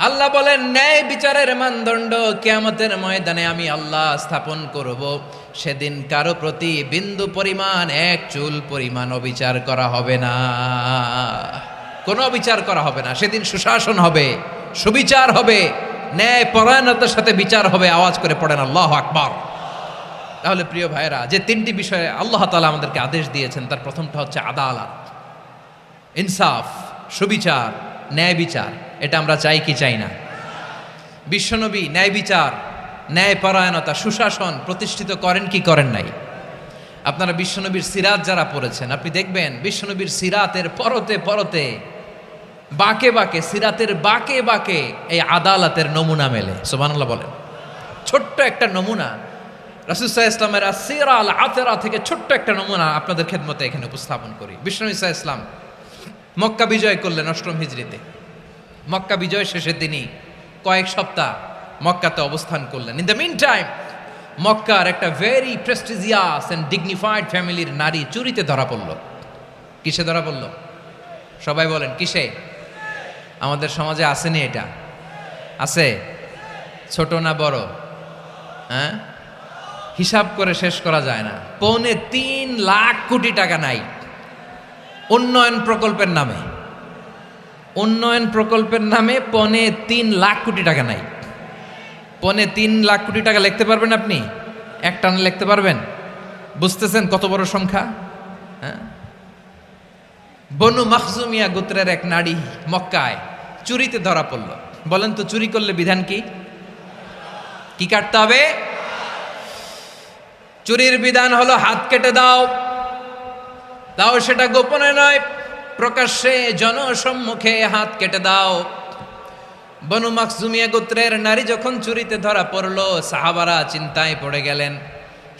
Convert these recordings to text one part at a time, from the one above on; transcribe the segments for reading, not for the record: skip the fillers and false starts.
আল্লাহ বলেন ন্যায় বিচারের মানদণ্ড কিয়ামতের ময়দানে আমি আল্লাহ স্থাপন করব। সেদিন কারো প্রতি বিন্দু পরিমাণ, এক চুল পরিমাণ অবিচার করা হবে না, কোনো অবিচার করা হবে না। সেদিন সুশাসন হবে, সুবিচার হবে, ন্যায় পরায়ণতার সাথে বিচার হবে। আওয়াজ করে পড়েন আল্লাহু আকবার। তাহলে প্রিয় ভাইরা, যে তিনটি বিষয়ে আল্লাহ তাআলা আমাদেরকে আদেশ দিয়েছেন, তার প্রথমটা হচ্ছে আদালত, ইনসাফ, সুবিচার, ন্যায় বিচার। এটা আমরা চাই কি চাই না? বিশ্বনবী ন্যায় বিচার, ন্যায় পরায়ণতা, সুশাসন প্রতিষ্ঠিত করেন কি করেন নাই? আপনারা বিশ্বনবীর সিরাত যারা পড়েছেন, আপনি দেখবেন বিশ্বনবীর সিরাতের পরতে পরতে, বাঁকে বাঁকে, সিরাতের বাঁকে বাঁকে এই আদালতের নমুনা মেলে। সুবহানাল্লাহ বলেন। ছোট্ট একটা নমুনা রাসূল সাল্লাল্লাহু আলাইহি ওয়াসাল্লামের আসসিরা আল আতরা থেকে ছোট্ট একটা নমুনা আপনাদের খেদমতে এখানে উপস্থাপন করি। বিশ্বনবী সাল্লাল্লাহু আলাইহি ওয়াসাল্লাম মক্কা বিজয় করলেন ৮ম হিজরিতে। মক্কা বিজয় শেষে তিনি কয়েক সপ্তাহ মক্কাতে অবস্থান করলেন। ইন দ্য মিন টাইম মক্কার একটা ভেরি প্রেস্টিজিয়াস অ্যান্ড ডিগনিফাইড ফ্যামিলির নারী চুরিতে ধরা পড়ল। কিসে ধরা পড়ল? সবাই বলেন কিসে? আমাদের সমাজে আসেনি এটা? আছে? ছোট না বড়? হ্যাঁ, হিসাব করে শেষ করা যায় না। ৩.৫ লাখ কোটি টাকা নাই উন্নয়ন প্রকল্পের নামে। উন্নয়ন প্রকল্পের নামে ৩.৫ লাখ কোটি টাকা নাই। ৩.৫ লাখ কোটি টাকা লিখতে পারবেন আপনি? এক টানে লিখতে পারবেন? বুঝতেছেন কত বড় সংখ্যা? হ্যাঁ, বনু মাখজুমিয়া গোত্রের এক নারী মক্কায় চুরিতে ধরা পড়ল। বলেন তো চুরি করলে বিধান কি? কি কাটতে হবে? চুরির বিধান হলো হাত কেটে দাও। তাও সেটা গোপনে নয়, প্রকাশ্যে জনসম্মুখে হাত কেটে দাও। বনু মাখজুমিয়া গোত্রের নারী যখন চুরিতে ধরা পড়ল, সাহাবারা চিন্তায় পড়ে গেলেন।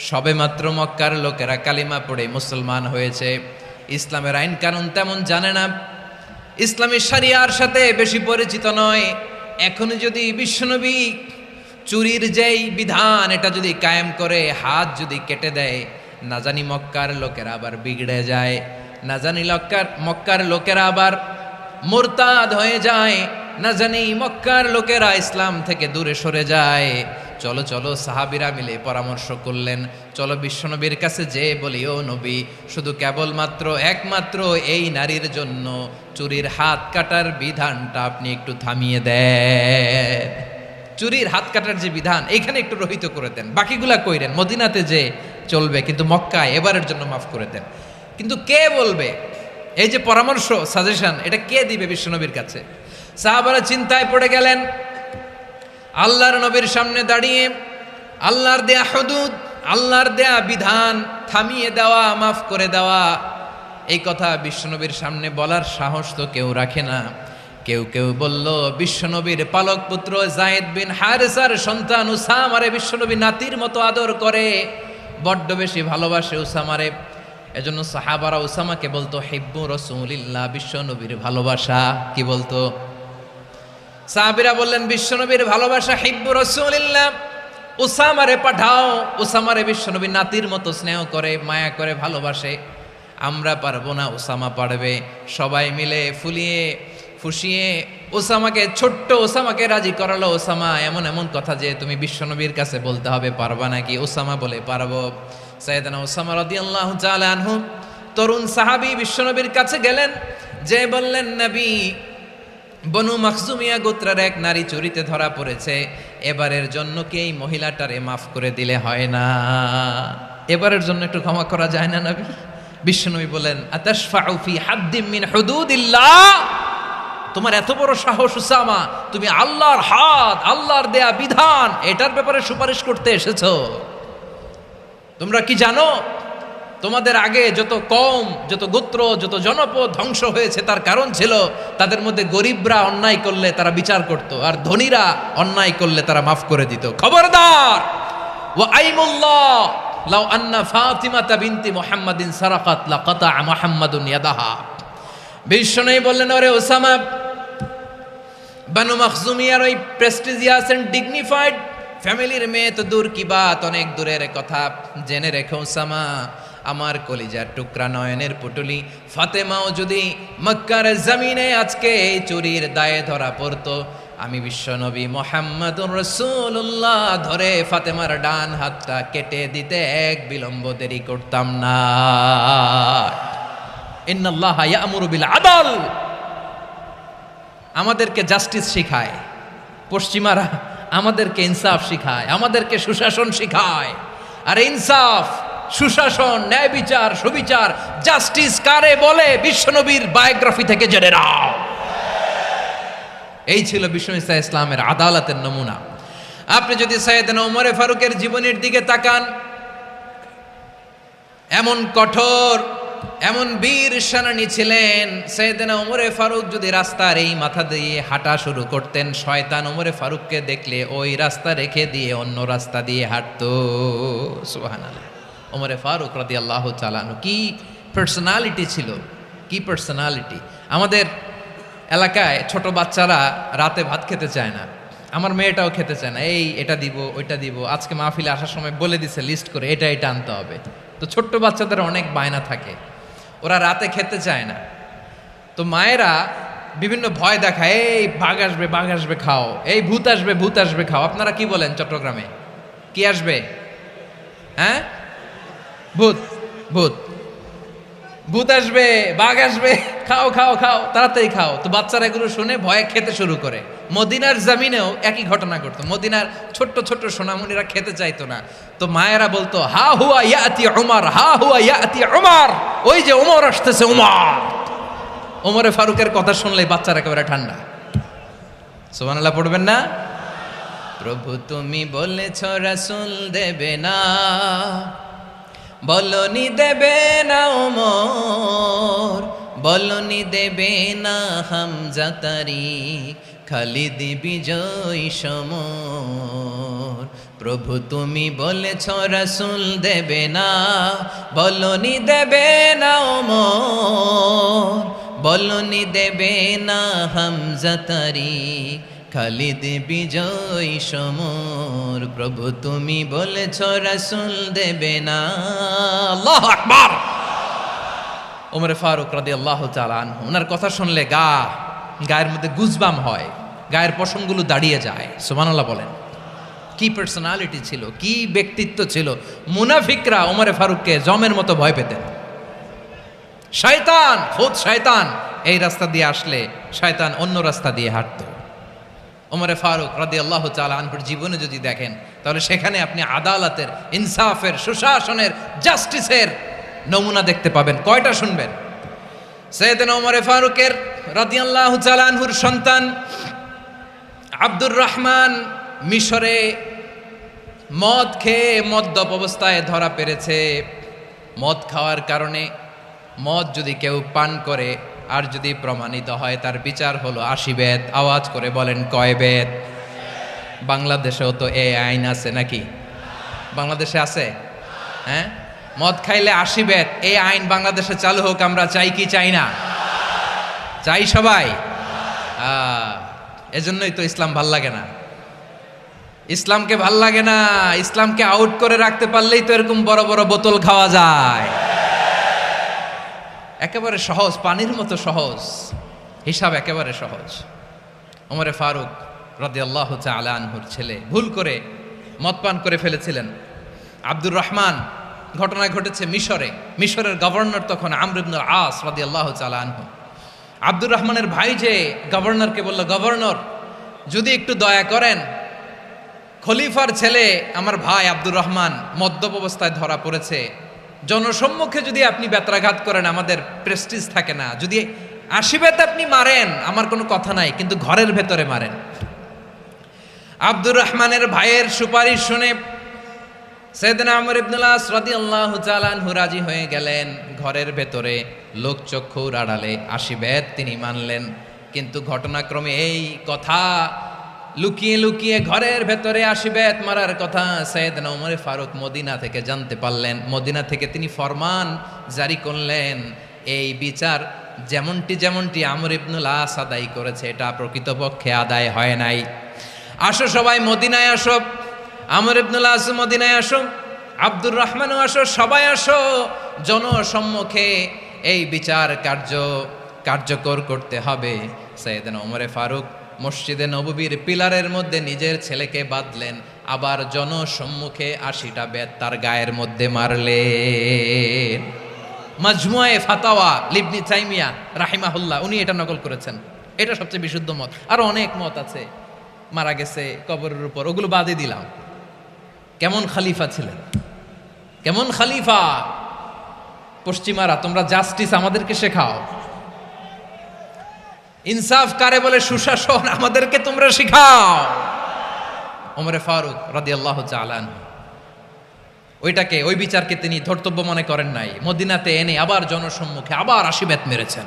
সবেমাত্র মক্কার লোকেরা কালিমা পড়ে মুসলমান হয়েছে, ইসলামের আইন কানুন তেমন জানে না, ইসলামী শরিয়ার সাথে বেশি পরিচিত নয়। এখনো যদি বিশ্বনবী চুরির যেই বিধান এটা যদি কায়েম করে হাত যদি কেটে দেয়, না জানি মক্কার লোকেরা আবার বিগড়ে যায়, না জানি মক্কার লোকেরা আবার মুরতাদ হয়ে যায়, না জানি মক্কার লোকেরা ইসলাম থেকে দূরে সরে যায়। চলো চলো, সাহাবীরা মিলে পরামর্শ করলেন, চলো বিশ্বনবীর কাছে যে বলি, ও নবী, শুধু কেবলমাত্র একমাত্র এই নারীর জন্য চুরির হাত কাটার বিধানটা আপনি একটু থামিয়ে দেন। চুরির হাত কাটার যে বিধান এইখানে একটু রহিত করে দেন, বাকিগুলা কইরেন মদিনাতে যে চলবে, কিন্তু মক্কায় এবারের জন্য মাফ করে দেন। কিন্তু কে বলবে? এই যে পরামর্শ, সাজেশন, এটা কে দিবে বিশ্বনবীর কাছে? সাহাবারা চিন্তায় পড়ে গেলেন। আল্লাহর নবীর সামনে দাঁড়িয়ে আল্লাহর দেয়া হুদুদ, আল্লাহর দেয়া বিধান থামিয়ে দেওয়া, মাফ করে দেওয়া, এই কথা বিশ্বনবীর সামনে বলার সাহস তো কেউ রাখে না। কেউ কেউ বলল, বিশ্বনবীর পালক পুত্র যায়েদ বিন হারেসার সন্তান উসামারে বিশ্বনবী নাতির মতো আদর করে, বড্ড বেশি ভালোবাসে উসামারে। এজন্য সাহাবারা উসামাকে বলতো হিব্বু রাসূলিল্লাহ, বিশ্বনবীর ভালোবাসা। কি বলতো? সাহাবীরা বললেন, বিশ্বনবীর ভালোবাসা হিব্বু রাসূলিল্লাহ, উসামারে পাঠাও। উসামারে বিশ্বনবী নাতির মতো স্নেহ করে, মায়া করে, ভালোবাসে। আমরা পারবো না, উসামা পারবে। সবাই মিলে ফুলিয়ে ফুসিয়ে ওসামাকে, ছোট্ট ওসামাকে রাজি করালো। ওসামা এমন এমন কথা যে তুমি বিশ্বনবীর কাছে বলতে হবে, পারবা নাকি? ওসামা বলে, পারবো। সাইয়েদনা ওসামা রাদিয়াল্লাহু তাআলা আনহু তরুণ সাহাবী বিশ্বনবীর কাছে গেলেন, যে বললেন, নবী, বনু মাখজুমিয়া গোত্রের এক নারী চুরিতে ধরা পড়েছে, এবারের জন্য কি এই মহিলাটারে মাফ করে দিলে হয় না? এবারের জন্য একটু ক্ষমা করা যায় না নবী? বিশ্বনবী বলেন, আতাশফাউ ফি হাদ্দিম মিন হুদুদিল্লাহ, তোমার এত বড় সাহস উসামা, তুমি আল্লাহর হাত, আল্লাহর দেয়া বিধান, এটার ব্যাপারে সুপারিশ করতে এসেছো? তোমরা কি জানো তোমাদের আগে যত কওম, যত গোত্র, যত জনপদ ধ্বংস হয়েছে তার কারণ ছিল তাদের মধ্যে গরিবরা অন্যায় করলে তারা বিচার করত, আর ধনীরা অন্যায় করলে তারা মাফ করে দিত। খবরদার! ওয়া আইমুল্লাহ লাউ আন্না ফাতিমাতা বিনতি মুহাম্মাদিন সারাকাত লাকাতা মুহাম্মাদুন ইয়াদাহা। বিশ্বনবী বললেন, ওরে ওসামা, বানু মাখজুমিয়ার ওই প্রেস্টিজিয়াস এন্ড ডিগনিফাইড ফ্যামিলির মেয়ে তো দূর কি বাত, অনেক দূরের কথা। জেনে রেখো ওসামা, আমার কলিজার টুকরা নয়নের পুটুলি ফাতেমাও যদি মক্কার জমিনে আজকে এই চুরির দায়ে ধরা পড়তো, আমি বিশ্বনবী মুহাম্মদুর রাসূলুল্লাহ ধরে ফাতেমার ডান হাতটা কেটে দিতে এক বিলম্ব দেরি করতাম না। ইন্নাল্লাহা ইয়া'মুরু বিল আদল, আমাদেরকে জাস্টিস শিখায়। পশ্চিমারা আমাদেরকে ইনসাফ শিখায়, আমাদেরকে সুশাসন শিখায়। আর ইনসাফ, সুশাসন, ন্যায় বিচার, সুবিচার, জাস্টিস কারে বলে বিশ্বনবীর বায়োগ্রাফি থেকে জেনে নাও। এই ছিল বিষ্ণু ইসা ইসলামের আদালতের নমুনা। আপনি যদি সাইয়েদনা ওমরে ফারুকের জীবনের দিকে তাকান, এমন কঠোর, এমন বীর সেনানী ছিলেন। সাইয়েদনা ওমরে ফারুক যদি রাস্তার এই মাথা দিয়ে হাঁটা শুরু করতেন, শয়তান ওমরে ফারুককে দেখলে ওই রাস্তা রেখে দিয়ে অন্য রাস্তা দিয়ে হাঁটতো। সুবহানাল্লাহ। ওমরে ফারুক রাদিয়াল্লাহু তাআলা আনহু কি পার্সোনালিটি ছিল, কি পার্সোনালিটি। আমাদের এলাকায় ছোট বাচ্চারা রাতে ভাত খেতে চায় না, আমার মেয়েটাও খেতে চায় না। এই এটা দিব, ওইটা দিব, আজকে মাহফিলে আসার সময় বলে দিছে লিস্ট করে এটা এটা আনতে হবে। তো ছোট্ট বাচ্চাদের অনেক বায়না থাকে, ওরা রাতে খেতে চায় না। তো মায়েরা বিভিন্ন ভয় দেখায়, এই বাঘ আসবে, বাঘ আসবে খাও, এই ভূত আসবে, ভূত আসবে খাও। আপনারা কি বলেন চট্টগ্রামে? কি আসবে? হ্যাঁ, ভূত, ভূত, ভূত আসবে, বাঘ আসবে, খাও খাও খাও, তাড়াতাড়ি খাও। তো বাচ্চারা এগুলো শুনে ভয়ে খেতে শুরু করে। মদিনার জমিনেও একই ঘটনা ঘটতো। মদিনার ছোট্ট ছোট্ট সোনামণিরা খেতে চাইতো না। তো মায়েরা বলতো, হা হুয়া ইয়াতি উমর, হা হুয়া ইয়াতি উমর, ওই যে উমর আসতেছে, উমর। ওমরে ফারুকের কথা শুনলেই বাচ্চারা একেবারে ঠান্ডা। সুবহানাল্লাহ পড়বেন না? প্রভু তুমি বলেছ রাসূল দেবে না, বলনি দেবে না ওমর, বলনি দেবে না হামজা তারিক, খালিদ বিজয় সমর। প্রভু তুমি বলেছ রাসূল দেবে না, বলনি দেবে না ওমর, বলনি দেবে না হামজা তারিক, খালিদ বিজয় সমর। প্রভু তুমি বলেছ রাসূল দেবে না। আল্লাহু আকবার। ওমরে ফারুক রাদিয়াল্লাহু তাআলা আনহু, ওনার কথা শুনলে গায়ের মধ্যে গুজবাম হয়, গায়ের পশমগুলো দাঁড়িয়ে যায়। সুবহানাল্লাহ বলেন। কি পার্সোনালিটি ছিল, কি ব্যক্তিত্ব ছিল। মুনাফিকরা ওমরে ফারুককে জমের মতো ভয় পেতেন। শয়তান, খুদ শয়তান এই রাস্তা দিয়ে আসলে শয়তান অন্য রাস্তা দিয়ে হাঁটতো। ওমরে ফারুক রাদিয়াল্লাহু তাআলা আনহুর জীবনে যদি দেখেন, তাহলে সেখানে আপনি আদালতের, ইনসাফের, সুশাসনের, জাস্টিসের নমুনা দেখতে পাবেন। কয়টা শুনবেন? সাইয়েদনা ওমরে ফারুকের রাদিয়াল্লাহু তাআলা আনহুর সন্তান আব্দুর রহমান মিশরে মদ খেয়ে মদ্যপ অবস্থায় ধরা পড়েছে। মদ খাওয়ার কারণে, মদ যদি কেউ পান করে আর যদি প্রমাণিত হয়, তার বিচার হলো 80 বেত। আওয়াজ করে বলেন কয় বেত? বাংলাদেশেও তো এই আইন আছে নাকি? বাংলাদেশে আছে? হ্যাঁ, মদ খাইলে 80 বেত, এই আইন বাংলাদেশে চালু হোক। আমরা চাই কি চাই না? চাই সবাই। এজন্যই তো ইসলাম ভাল লাগে না। ইসলামকে ভাল লাগে না। ইসলামকে আউট করে রাখতে পারলেই তো এরকম বড় বড় বোতল খাওয়া যায়। একেবারে সহজ, পানির মতো সহজ, হিসাব একেবারে সহজ। ওমরে ফারুক রাদিয়াল্লাহু তাআলা আনহুর ছেলে ভুল করে মদ পান করে ফেলেছিলেন। আব্দুর রহমান, ঘটনা ঘটেছে মিশরে। মিশরের গভর্নর তখন আমর ইবনুল আস রাদিয়াল্লাহু তাআলা আনহু। আব্দুর রহমানের ভাই যে গভর্নরকে বলল, গভর্নর যদি একটু দয়া করেন, খলিফার ছেলে আমার ভাই আব্দুর রহমান মদ্যপ অবস্থায় ধরা পড়েছে, জনসম্মুখে যদি আপনি বেত্রাঘাত করেন আমাদের প্রেস্টিজ থাকে না, যদি 80 বেত আপনি মারেন আমার কোনো কথা নাই, কিন্তু ঘরের ভেতরে মারেন। আব্দুর রহমানের ভাইয়ের সুপারিশ শুনে সাইয়েদনা আমর ইবনুল আস রাদিয়াল্লাহু তাআলা আনহু রাজি হয়ে গেলেন। ঘরের ভেতরে লোকচক্ষুর আড়ালে 80 বেত তিনি মানলেন। কিন্তু ঘটনাক্রমে এই কথা লুকিয়ে লুকিয়ে ঘরের ভেতরে 80 বেত মারার কথা সাইয়েদনা ওমর ফারুক মদিনা থেকে জানতে পারলেন। মদিনা থেকে তিনি ফরমান জারি করলেন, এই বিচার যেমনটি আমর ইবনুল আস আদায় করেছে, এটা প্রকৃতপক্ষে আদায় হয় নাই। আসো সবাই মদিনায় আসো, আমর ইবনুল আস মদিনায় আসো, আব্দুর রহমানও আসো, সবাই আসো, জনসম্মুখে এই বিচার কার্যকর করতে হবে। সাইয়েদনা ওমর ফারুক মসজিদে নববীর পিলারের মধ্যে নিজের ছেলেকে বাঁধলেন, আবার জনসম্মুখে ৮০টা বেত তার গায়ের মধ্যে মারলেন। মাজমুয়ে ফাতাওয়া ইবনে তাইমিয়া রাহিমাহুল্লাহ উনি এটা নকল করেছেন। এটা সবচেয়ে বিশুদ্ধ মত। আরো অনেক মত আছে, মারা গেছে কবরের উপর, ওগুলো বাদে দিলাম। কেমন খলিফা ছিলেন, কেমন খলিফা! পশ্চিমারা তোমরা জাস্টিস আমাদেরকে শেখাও, ইনসাফ কারে বলে সুশাসন আমাদেরকে তোমরা শিখাও। ওমরে ফারুক রাদিয়াল্লাহু তাআলা আনহু ওইটাকে, ওই বিচারকে তিনি ধর্তব্য মনে করেন নাই। মদিনাতে এনে আবার জনসম্মুখে আবার ৮০ বেত মেরেছেন।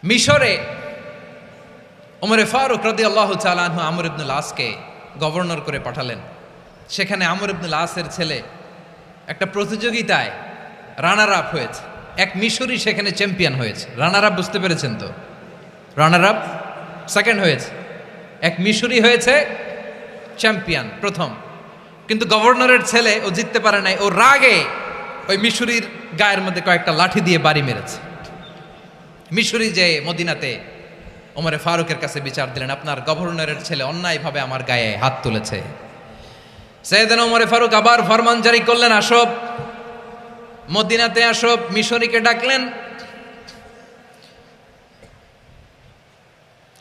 মিশরে ওমরে ফারুক রাদিয়াল্লাহু তাআলা আনহু আমর ইবনুল আসকে গভর্নর করে পাঠালেন। সেখানে আমর ইবনুল আসের ছেলে একটা প্রতিযোগিতায় রানার আপ হয়েছে। এক মিশরি সেখানে চ্যাম্পিয়ন হয়েছে। রানার আপ বুঝতে পেরেছেন তো? রানার আপ সেকেন্ড হয়েছে, এক মিশরি হয়েছে চ্যাম্পিয়ন প্রথম। কিন্তু গভর্নরের ছেলে ও জিততে পারে নাই। ও রাগে ওই মিশরির গায়ের মধ্যে কয়েকটা লাঠি দিয়ে বাড়ি মেরেছে। মিশরি যে মদিনাতে ওমরে ফারুকের কাছে বিচার দিলেন, আপনার গভর্নরের ছেলে অন্যায়ভাবে আমার গায়ে হাত তুলেছে। সাইয়েদনা ওমরে ফারুক আবার ফরমান জারি করলেন, আসো মদিনাতে আসো। মিশরীকে ডাকলেন।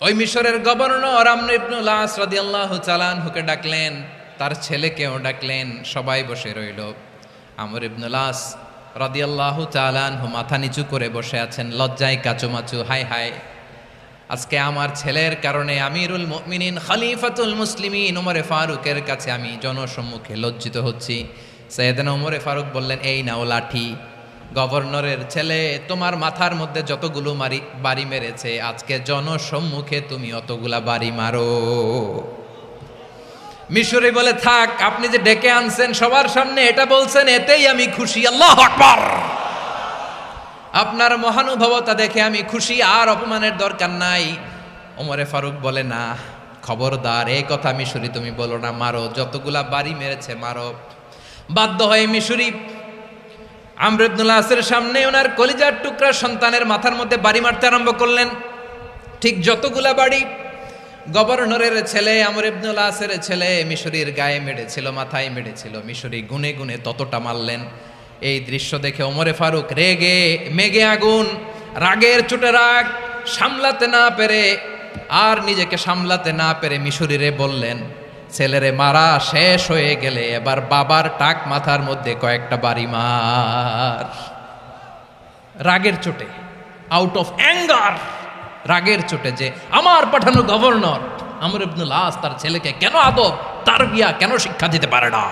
ওই মিশরের গভর্নর আমর ইবনুল আস রাদিয়াল্লাহু তাআলা আনহুকে ডাকলেন, তার ছেলেকেও ডাকলেন। সবাই বসে রইল। আমর ইবনুল আস রাদিয়াল্লাহু তাআলা আনহু মাথা নিচু করে বসে আছেন, লজ্জায় কাচুমাচু। হায় হায়, আজকে আমার ছেলের কারণে আমিরুল মুমিনিন খলিফাতুল মুসলিমিন ওমরে ফারুকের কাছে আমি জনসম্মুখে লজ্জিত হচ্ছি। সাইয়েদনা ওমরে ফারুক বললেন, এই নাও লাঠি। গভর্নরের ছেলে তোমার মাথার মধ্যে যতগুলো বাড়ি মেরেছে, আজকে জনসম্মুখে তুমি অতগুলা বাড়ি মারো। মিশরি বলে, থাক, আপনি যে ডেকে আনছেন সবার সামনে এটা বলছেন, এতেই আমি খুশি। আল্লাহু আকবার! আপনার মহানুভবতা দেখে আমি খুশি, আর অপমানের দরকার নাই। ওমরে ফারুক বলে, না, খবরদার, এই কথা মিশরি তুমি বলো না, মারো, যতগুলা বাড়ি মেরেছে মারো। বাধ্য হয়ে মিশরি আমর ইবনুল আসের সামনে ওনার কলিজার টুকরা সন্তানের মাথার মধ্যে বাড়ি মারতে আরম্ভ করলেন। ঠিক যতগুলা বাড়ি গভর্নরের ছেলে আমর ইবনুল আসের ছেলে মিশরির গায়ে মেরেছিল, মাথায় মেরেছিল, মিশরি গুনে গুনে ততটা মারলেন। এই দৃশ্য দেখে ওমরে ফারুক রেগে মেগে আগুন, রাগের চোটে রাগ সামলাতে না পেরে, আর নিজেকে সামলাতে না পেরে মিশরিরে বললেন, ছেলেরে মারা শেষ হয়ে গেলে এবার বাবার টাক মাথার মধ্যে কয়েকটা বাড়ি মার। রাগের চোটে, আউট অফ অ্যাঙ্গার, রাগের চোটে, যে আমার পাঠানো গভর্নর আমর ইবনুল আস তার ছেলেকে কেন আদব তারবিয়া কেন শিক্ষা দিতে পারে না।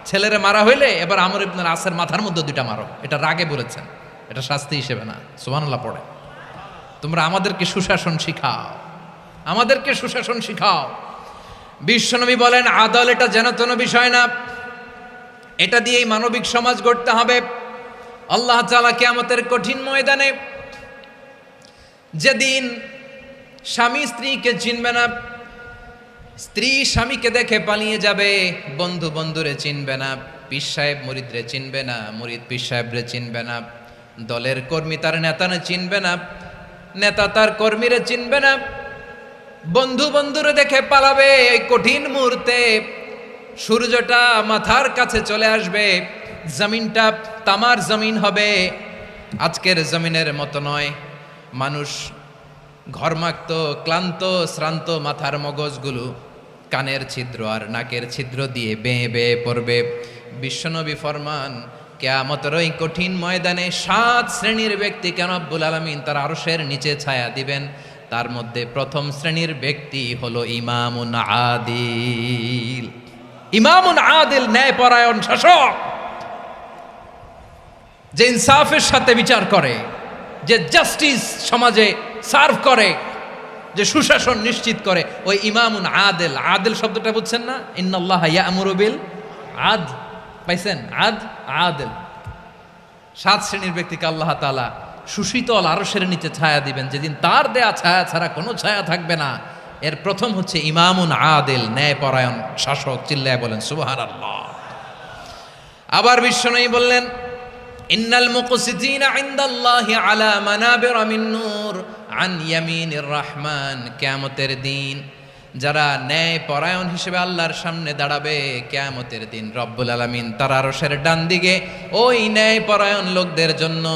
ছেলেরে মারা হইলে এবার আমর ইবনুল আসের মাথার মধ্যে দুইটা মারো। এটা রাগে বলেছেন, এটা শাস্তি হিসেবে না। সুবহানাল্লাহ পড়ে। তোমরা আমাদেরকে সুশাসন শিখাও, আমাদেরকে সুশাসন শিখাও। বিশ্বনবী বলেন, আদল এটা যেন তেন বিষয় না, এটা দিয়েই মানবিক সমাজ গড়তে হবে। আল্লাহ তাআলা কিয়ামতের কঠিন ময়দানে, যেদিন স্বামী স্ত্রীকে চিনবে না, স্ত্রী স্বামীকে দেখে পালিয়ে যাবে, বন্ধু বন্ধুরে চিনবে না, পীর সাহেব মুরিদরে চিনবে না, মুরিদ পীর সাহেবরে চিনবে না, দলের কর্মী তার নেতারে চিনবে না, নেতা তার কর্মীরে চিনবে না, বন্ধু বন্ধুরে দেখে পালাবে। এই কঠিন মুহূর্তে সূর্যটা মাথার কাছে চলে আসবে, জমিনটা তামার জমিন হবে, আজকের জমিনের মতো নয়। মানুষ ঘর্মাক্ত, ক্লান্ত, শ্রান্ত মাথার মগজগুলো কানের ছিদ্র আর নাকের ছিদ্র দিয়ে বেয়ে বেয়ে পড়বে। বিশ্বনবী ফরমান, কিয়ামতের ওই কঠিন ময়দানে 7 শ্রেণীর ব্যক্তিকে রব্বুল আলামিন তার আরশের নিচে ছায়া দিবেন। তার মধ্যে প্রথম শ্রেণীর ব্যক্তি হলো ইমামুন আদিল। ইমামুন আদিল, ন্যায়পরায়ণ শাসক, যে ইনসাফের সাথে বিচার করে, যে জাস্টিস সমাজে সার্ভ করে, যে সুশাসন নিশ্চিত করে, ওই ইমামুন আদিল। আদিল শব্দটা বুঝছেন না? ইন্নাল্লাহা ইয়া'মুরু বিল আদল, পাইছেন? আদিল। 7 শ্রেণীর ব্যক্তিকে আল্লাহ তাআলা সুশীতল আরশের নিচে ছায়া দিবেন, যেদিন তার দেয়া ছায়া ছাড়া কোনো ছায়া থাকবে না। এর প্রথম হচ্ছে ইমামুন আদিল, ন্যায়পরায়ণ শাসক। চিল্লায় বলেন সুবহানাল্লাহ। আবার বিশ্বনবী বললেন, ইন্নাল মুকসিতিনা ইনদাল্লাহি আলা মানাবিরা মিন নূর আন ইয়ামিনির রহমান, কিয়ামতের দিন যারা ন্যায় পরায়ণ হিসেবে আল্লাহর সামনে দাঁড়াবে কিয়ামতের দিন, রব্বুল আলামিন তার আরশের ডান দিকে ওই ন্যায় পরায়ণ লোকদের জন্য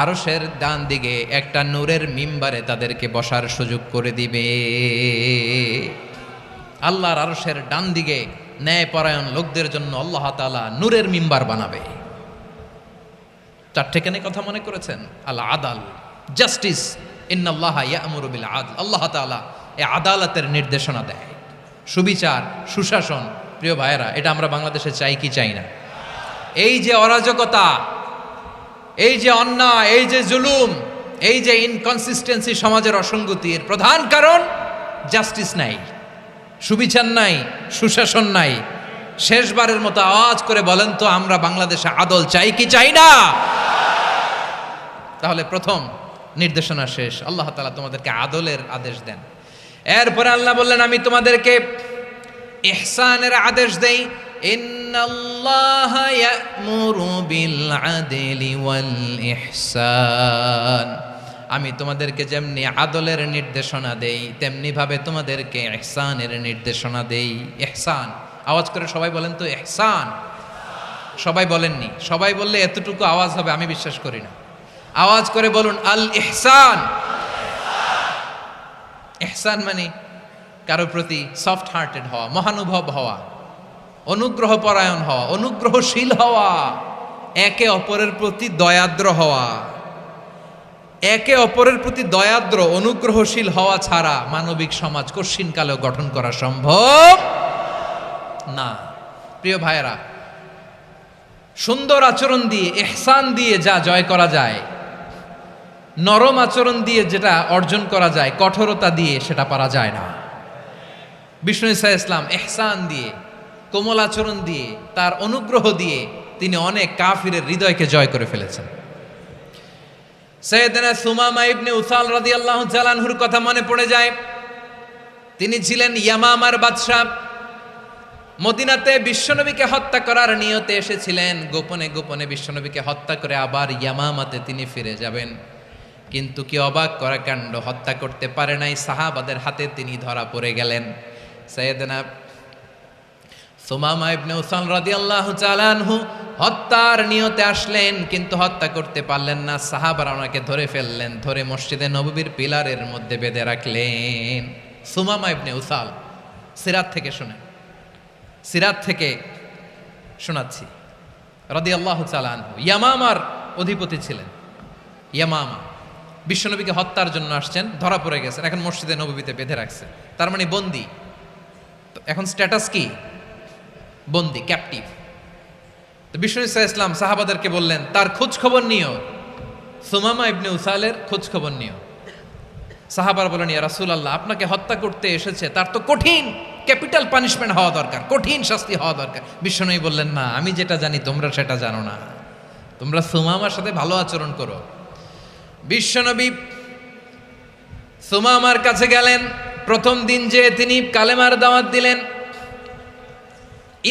আরশের ডান দিকে একটা নূরের মিম্বারে তাদেরকে বসার সুযোগ করে দিবে। আল্লাহর আরশের ডান দিকে ন্যায় পরায়ণ লোকদের জন্য আল্লাহ তাআলা নূরের মিম্বার বানাবে। চারটে কেন কথা মনে করেছেন? আল আদাল, জাস্টিস, ইন্নাল্লাহা ইয়া'মুরু বিল আদল। আল্লাহ তাআলা এই আদালতের নির্দেশনা দেয়, সুবিচার, সুশাসন। প্রিয় ভাইয়েরা, এটা আমরা বাংলাদেশে চাই কি চাই না? এই যে অরাজকতা, এই যে অন্যায়, এই যে জুলুম, এই যে ইনকনসিস্টেন্সি সমাজের অসঙ্গতির প্রধান কারণ জাস্টিস নাই, সুবিচার নাই, সুশাসন নাই। শেষবারের মতো আওয়াজ করে বলেন তো, আমরা বাংলাদেশে আদল চাই কি চাই না? তাহলে প্রথম নির্দেশনা শেষ, আল্লাহ তাআলা তোমাদেরকে আদলের আদেশ দেন। এরপরে আল্লাহ বললেন, আমি তোমাদেরকে ইহসানের আদেশ দেই। ইন্নাল্লাহা ইয়া'মুরু বিল আদলি ওয়াল ইহসান। আমি তোমাদেরকে যেমনি আদলের নির্দেশনা দেই, তেমনি ভাবে তোমাদেরকে ইহসানের নির্দেশনা দেই। ইহসান, আওয়াজ করে সবাই বলেন তো ইহসান। সবাই বলেননি, সবাই বললে এতটুকু আওয়াজ হবে আমি বিশ্বাস করি না। আওয়াজ করে বলুন আল ইহসান। ইহসান মানে কারো প্রতি সফট হার্টেড হওয়া, মহানুভব হওয়া, অনুগ্রহ পরায়ণ হওয়া, অনুগ্রহশীল হওয়া, একে অপরের প্রতি দয়াদ্র হওয়া। একে অপরের প্রতি দয়াদ্র, অনুগ্রহশীল হওয়া ছাড়া মানবিক সমাজ কশিনকালেও গঠন করা সম্ভব না। প্রিয় ভাইয়েরা, সুন্দর আচরণ দিয়ে, ইহসান দিয়ে যা জয় করা যায়, নরম আচরণ দিয়ে যেটা অর্জন করা যায়, কঠোরতা দিয়ে সেটা পারা যায় না। বিষ্ণু ঈসা ইসলাম ইহসান দিয়ে, কোমল আচরণ দিয়ে, তার অনুগ্রহ দিয়ে তিনি অনেক কাফিরের হৃদয়কে জয় করে ফেলেছেন। সাইয়েদনা সুমামা ইবনে উসাল রাদিয়াল্লাহু তাআলা আনহুর কথা মনে পড়ে যায়। তিনি ছিলেন ইয়ামামার বাদশা। মদিনাতে বিশ্বনবীকে হত্যা করার নিয়তে এসেছিলেন, গোপনে গোপনে বিশ্বনবীকে হত্যা করে আবার ইয়ামামাতে তিনি ফিরে যাবেন। কিন্তু কি অবাক করা কাণ্ড, হত্যা করতে পারে নাই, সাহাবাদের হাতে তিনি ধরা পড়ে গেলেন। সাইয়েদনা সুমামা ইবনে উসাল রাদিয়াল্লাহু তাআলা আনহু হত্যার নিয়তে আসলেন, কিন্তু হত্যা করতে পারলেন না। সাহাবারা ওনাকে ধরে ফেললেন, ধরে মসজিদে নববীর পিলারের মধ্যে বেঁধে রাখলেন। সুমামা ইবনে উসাল, সিরাত থেকে শুনেন, সিরাত থেকে শোনাচ্ছি। রাদিয়াল্লাহু তাআলা আনহু ইয়ামামার অধিপতি ছিলেন। ইয়ামামা বিশ্বনবীকে হত্যার জন্য আসছেন, ধরা পড়ে গেছেন, এখন মসজিদে নববীতে বেঁধে রাখছে, তার মানে বন্দী। এখন স্ট্যাটাস কি? বন্দী, ক্যাপটিভ। তো বিষ্ণু ঈসা ইসলাম সাহাবাদেরকে বললেন, তার খোঁজ খবর নিও, সুমামা ইবনে উসালের খোঁজ খবর নিও। সাহাবার বলেন, ইয়া রাসূলুল্লাহ, আপনাকে হত্যা করতে এসেছে, তার তো কঠিন ক্যাপিটাল পানিশমেন্ট হওয়া দরকার, কঠিন শাস্তি হওয়া দরকার। বিশ্বনবী বললেন, না, আমি যেটা জানি তোমরা সেটা জানো না, তোমরা সুমামার সাথে ভালো আচরণ করো। বিশ্বনবী সুমামার কাছে গেলেন। প্রথম দিন যে তিনি কালেমার দাওয়াত দিলেন,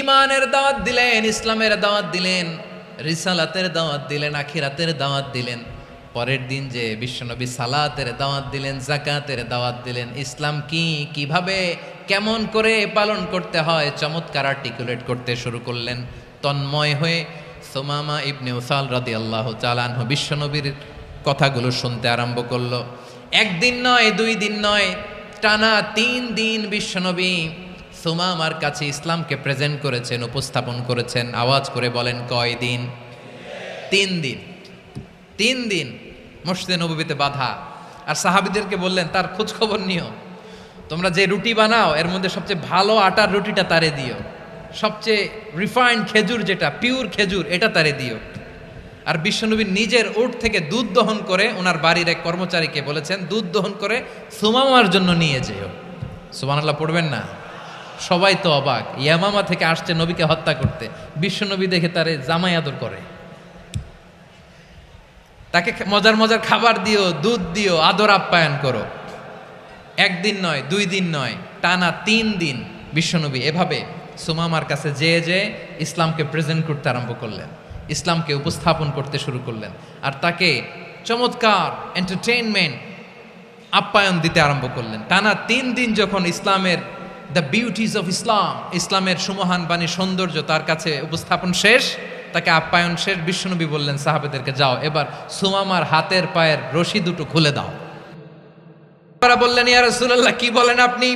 ইমানের দাওয়াত দিলেন, ইসলামের দাওয়াত দিলেন, রিসালাতের দাওয়াত দিলেন, আখিরাতের দাওয়াত দিলেন। পরের দিন যে বিশ্বনবী সালাতের দাওয়াত দিলেন, যাকাতের দাওয়াত দিলেন, ইসলাম কি, কিভাবে, কেমন করে পালন করতে হয় চমৎকার আর্টিকুলেট করতে শুরু করলেন। তন্ময় হয়ে সুমামা ইবনে উসাল রাদিয়াল্লাহু তাআলা আনহু বিশ্বনবীর কথাগুলো শুনতে আরম্ভ করলো। একদিন নয়, 2 দিন নয়, টানা 3 দিন বিশ্বনবী সুমামার কাছে ইসলামকে প্রেজেন্ট করেছেন, উপস্থাপন করেছেন। আওয়াজ করে বলেন, কয় দিন? 3 দিন। 3 দিন মসজিদে নববীতে বাধা। আর সাহাবীদেরকে বললেন, তার খোঁজ খবর নিও, তোমরা যে রুটি বানাও এর মধ্যে সবচেয়ে ভালো আটার রুটিটা তারে দিও, সবচেয়ে রিফাইন্ড খেজুর, যেটা পিওর খেজুর, এটা তারে দিও। আর বিশ্বনবী নিজের উট থেকে দুধ দহন করে ওনার বাড়ির এক কর্মচারীকে বলেছেন, দুধ দহন করে সুমামার জন্য নিয়ে যেও। সুবহানাল্লাহ পড়বেন না? সবাই তো অবাক, ইয়ামামা থেকে আসছে নবীকে হত্যা করতে, বিশ্বনবী দেখে তারে জামাই আদর করে, তাকে মজার মজার খাবার দিও, দুধ দিও, আদর আপ্যায়ন করো। 1 দিন নয়, 2 দিন নয়, টানা 3 দিন বিশ্বনবী এভাবে সুমামার কাছে যেয়ে ইসলামকে প্রেজেন্ট করতে আরম্ভ করলেন। ইসলামকে উপস্থাপন করতে শুরু করলেন আর তাকে চমৎকার এন্টারটেইনমেন্ট আপ্যায়ন দিতে আরম্ভ করলেন। টানা 3 দিন যখন ইসলামের দ্য বিউটিজ অফ ইসলামের সুমহান বাণী সৌন্দর্য তার কাছে উপস্থাপন শেষ, তাকে আপ্যায়ন শেষ, বিশ্বনবী বললেন সাহাবেদেরকে, যাও এবার সুমামার হাতের পায়ের রশি দুটো খুলে দাও। তারা বললেন, ইয়া রাসূলুল্লাহ, কি বলেন আপনি?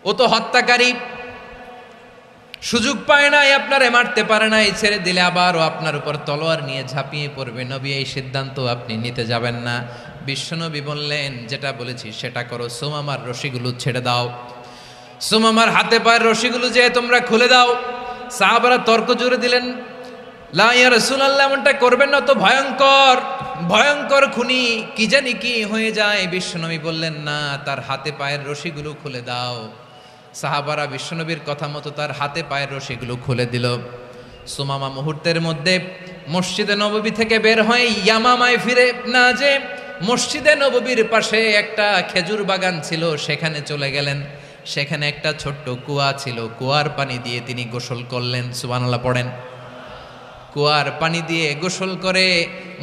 ও তো হত্যাকারী, সুযোগ পায় নাই, আপনারে মারতে পারে নাই, ছেড়ে দিলে আবার ও আপনার উপর তলোয়ার নিয়ে ঝাঁপিয়ে পড়বে। নবী, এই সিদ্ধান্ত আপনি নিতে যাবেন না। বিশ্বনবী বললেন, যেটা বলেছি সেটা করো, সুমামার রশিগুলো ছেড়ে দাও। সুমামার হাতে পায়ের রশিগুলো যে তোমরা খুলে দাও। সাহাবারা তর্ক জুড়ে দিলেন, লা ইয়া রাসূলুল্লাহ, এমনটা করবেন না, তো ভয়ঙ্কর ভয়ঙ্কর খুনি, কি জানি কি হয়ে যায়। বিশ্বনবী বললেন, না, তার হাতে পায়ের রশিগুলো খুলে দাও। সাহাবারা বিশ্বনবীর কথা মতো তার হাতে পায়ের রশিগুলো খুলে দিল। সুমামা মুহূর্তের মধ্যে মসজিদে নববী থেকে বের হয়ে ইয়ামামায় ফিরে না যে মসজিদে নববীর পাশে একটা খেজুর বাগান ছিল, সেখানে চলে গেলেন। সেখানে একটা ছোট্ট কুয়া ছিল, কুয়ার পানি দিয়ে তিনি গোসল করলেন। সুবহানাল্লাহ পড়েন। কুয়ার পানি দিয়ে গোসল করে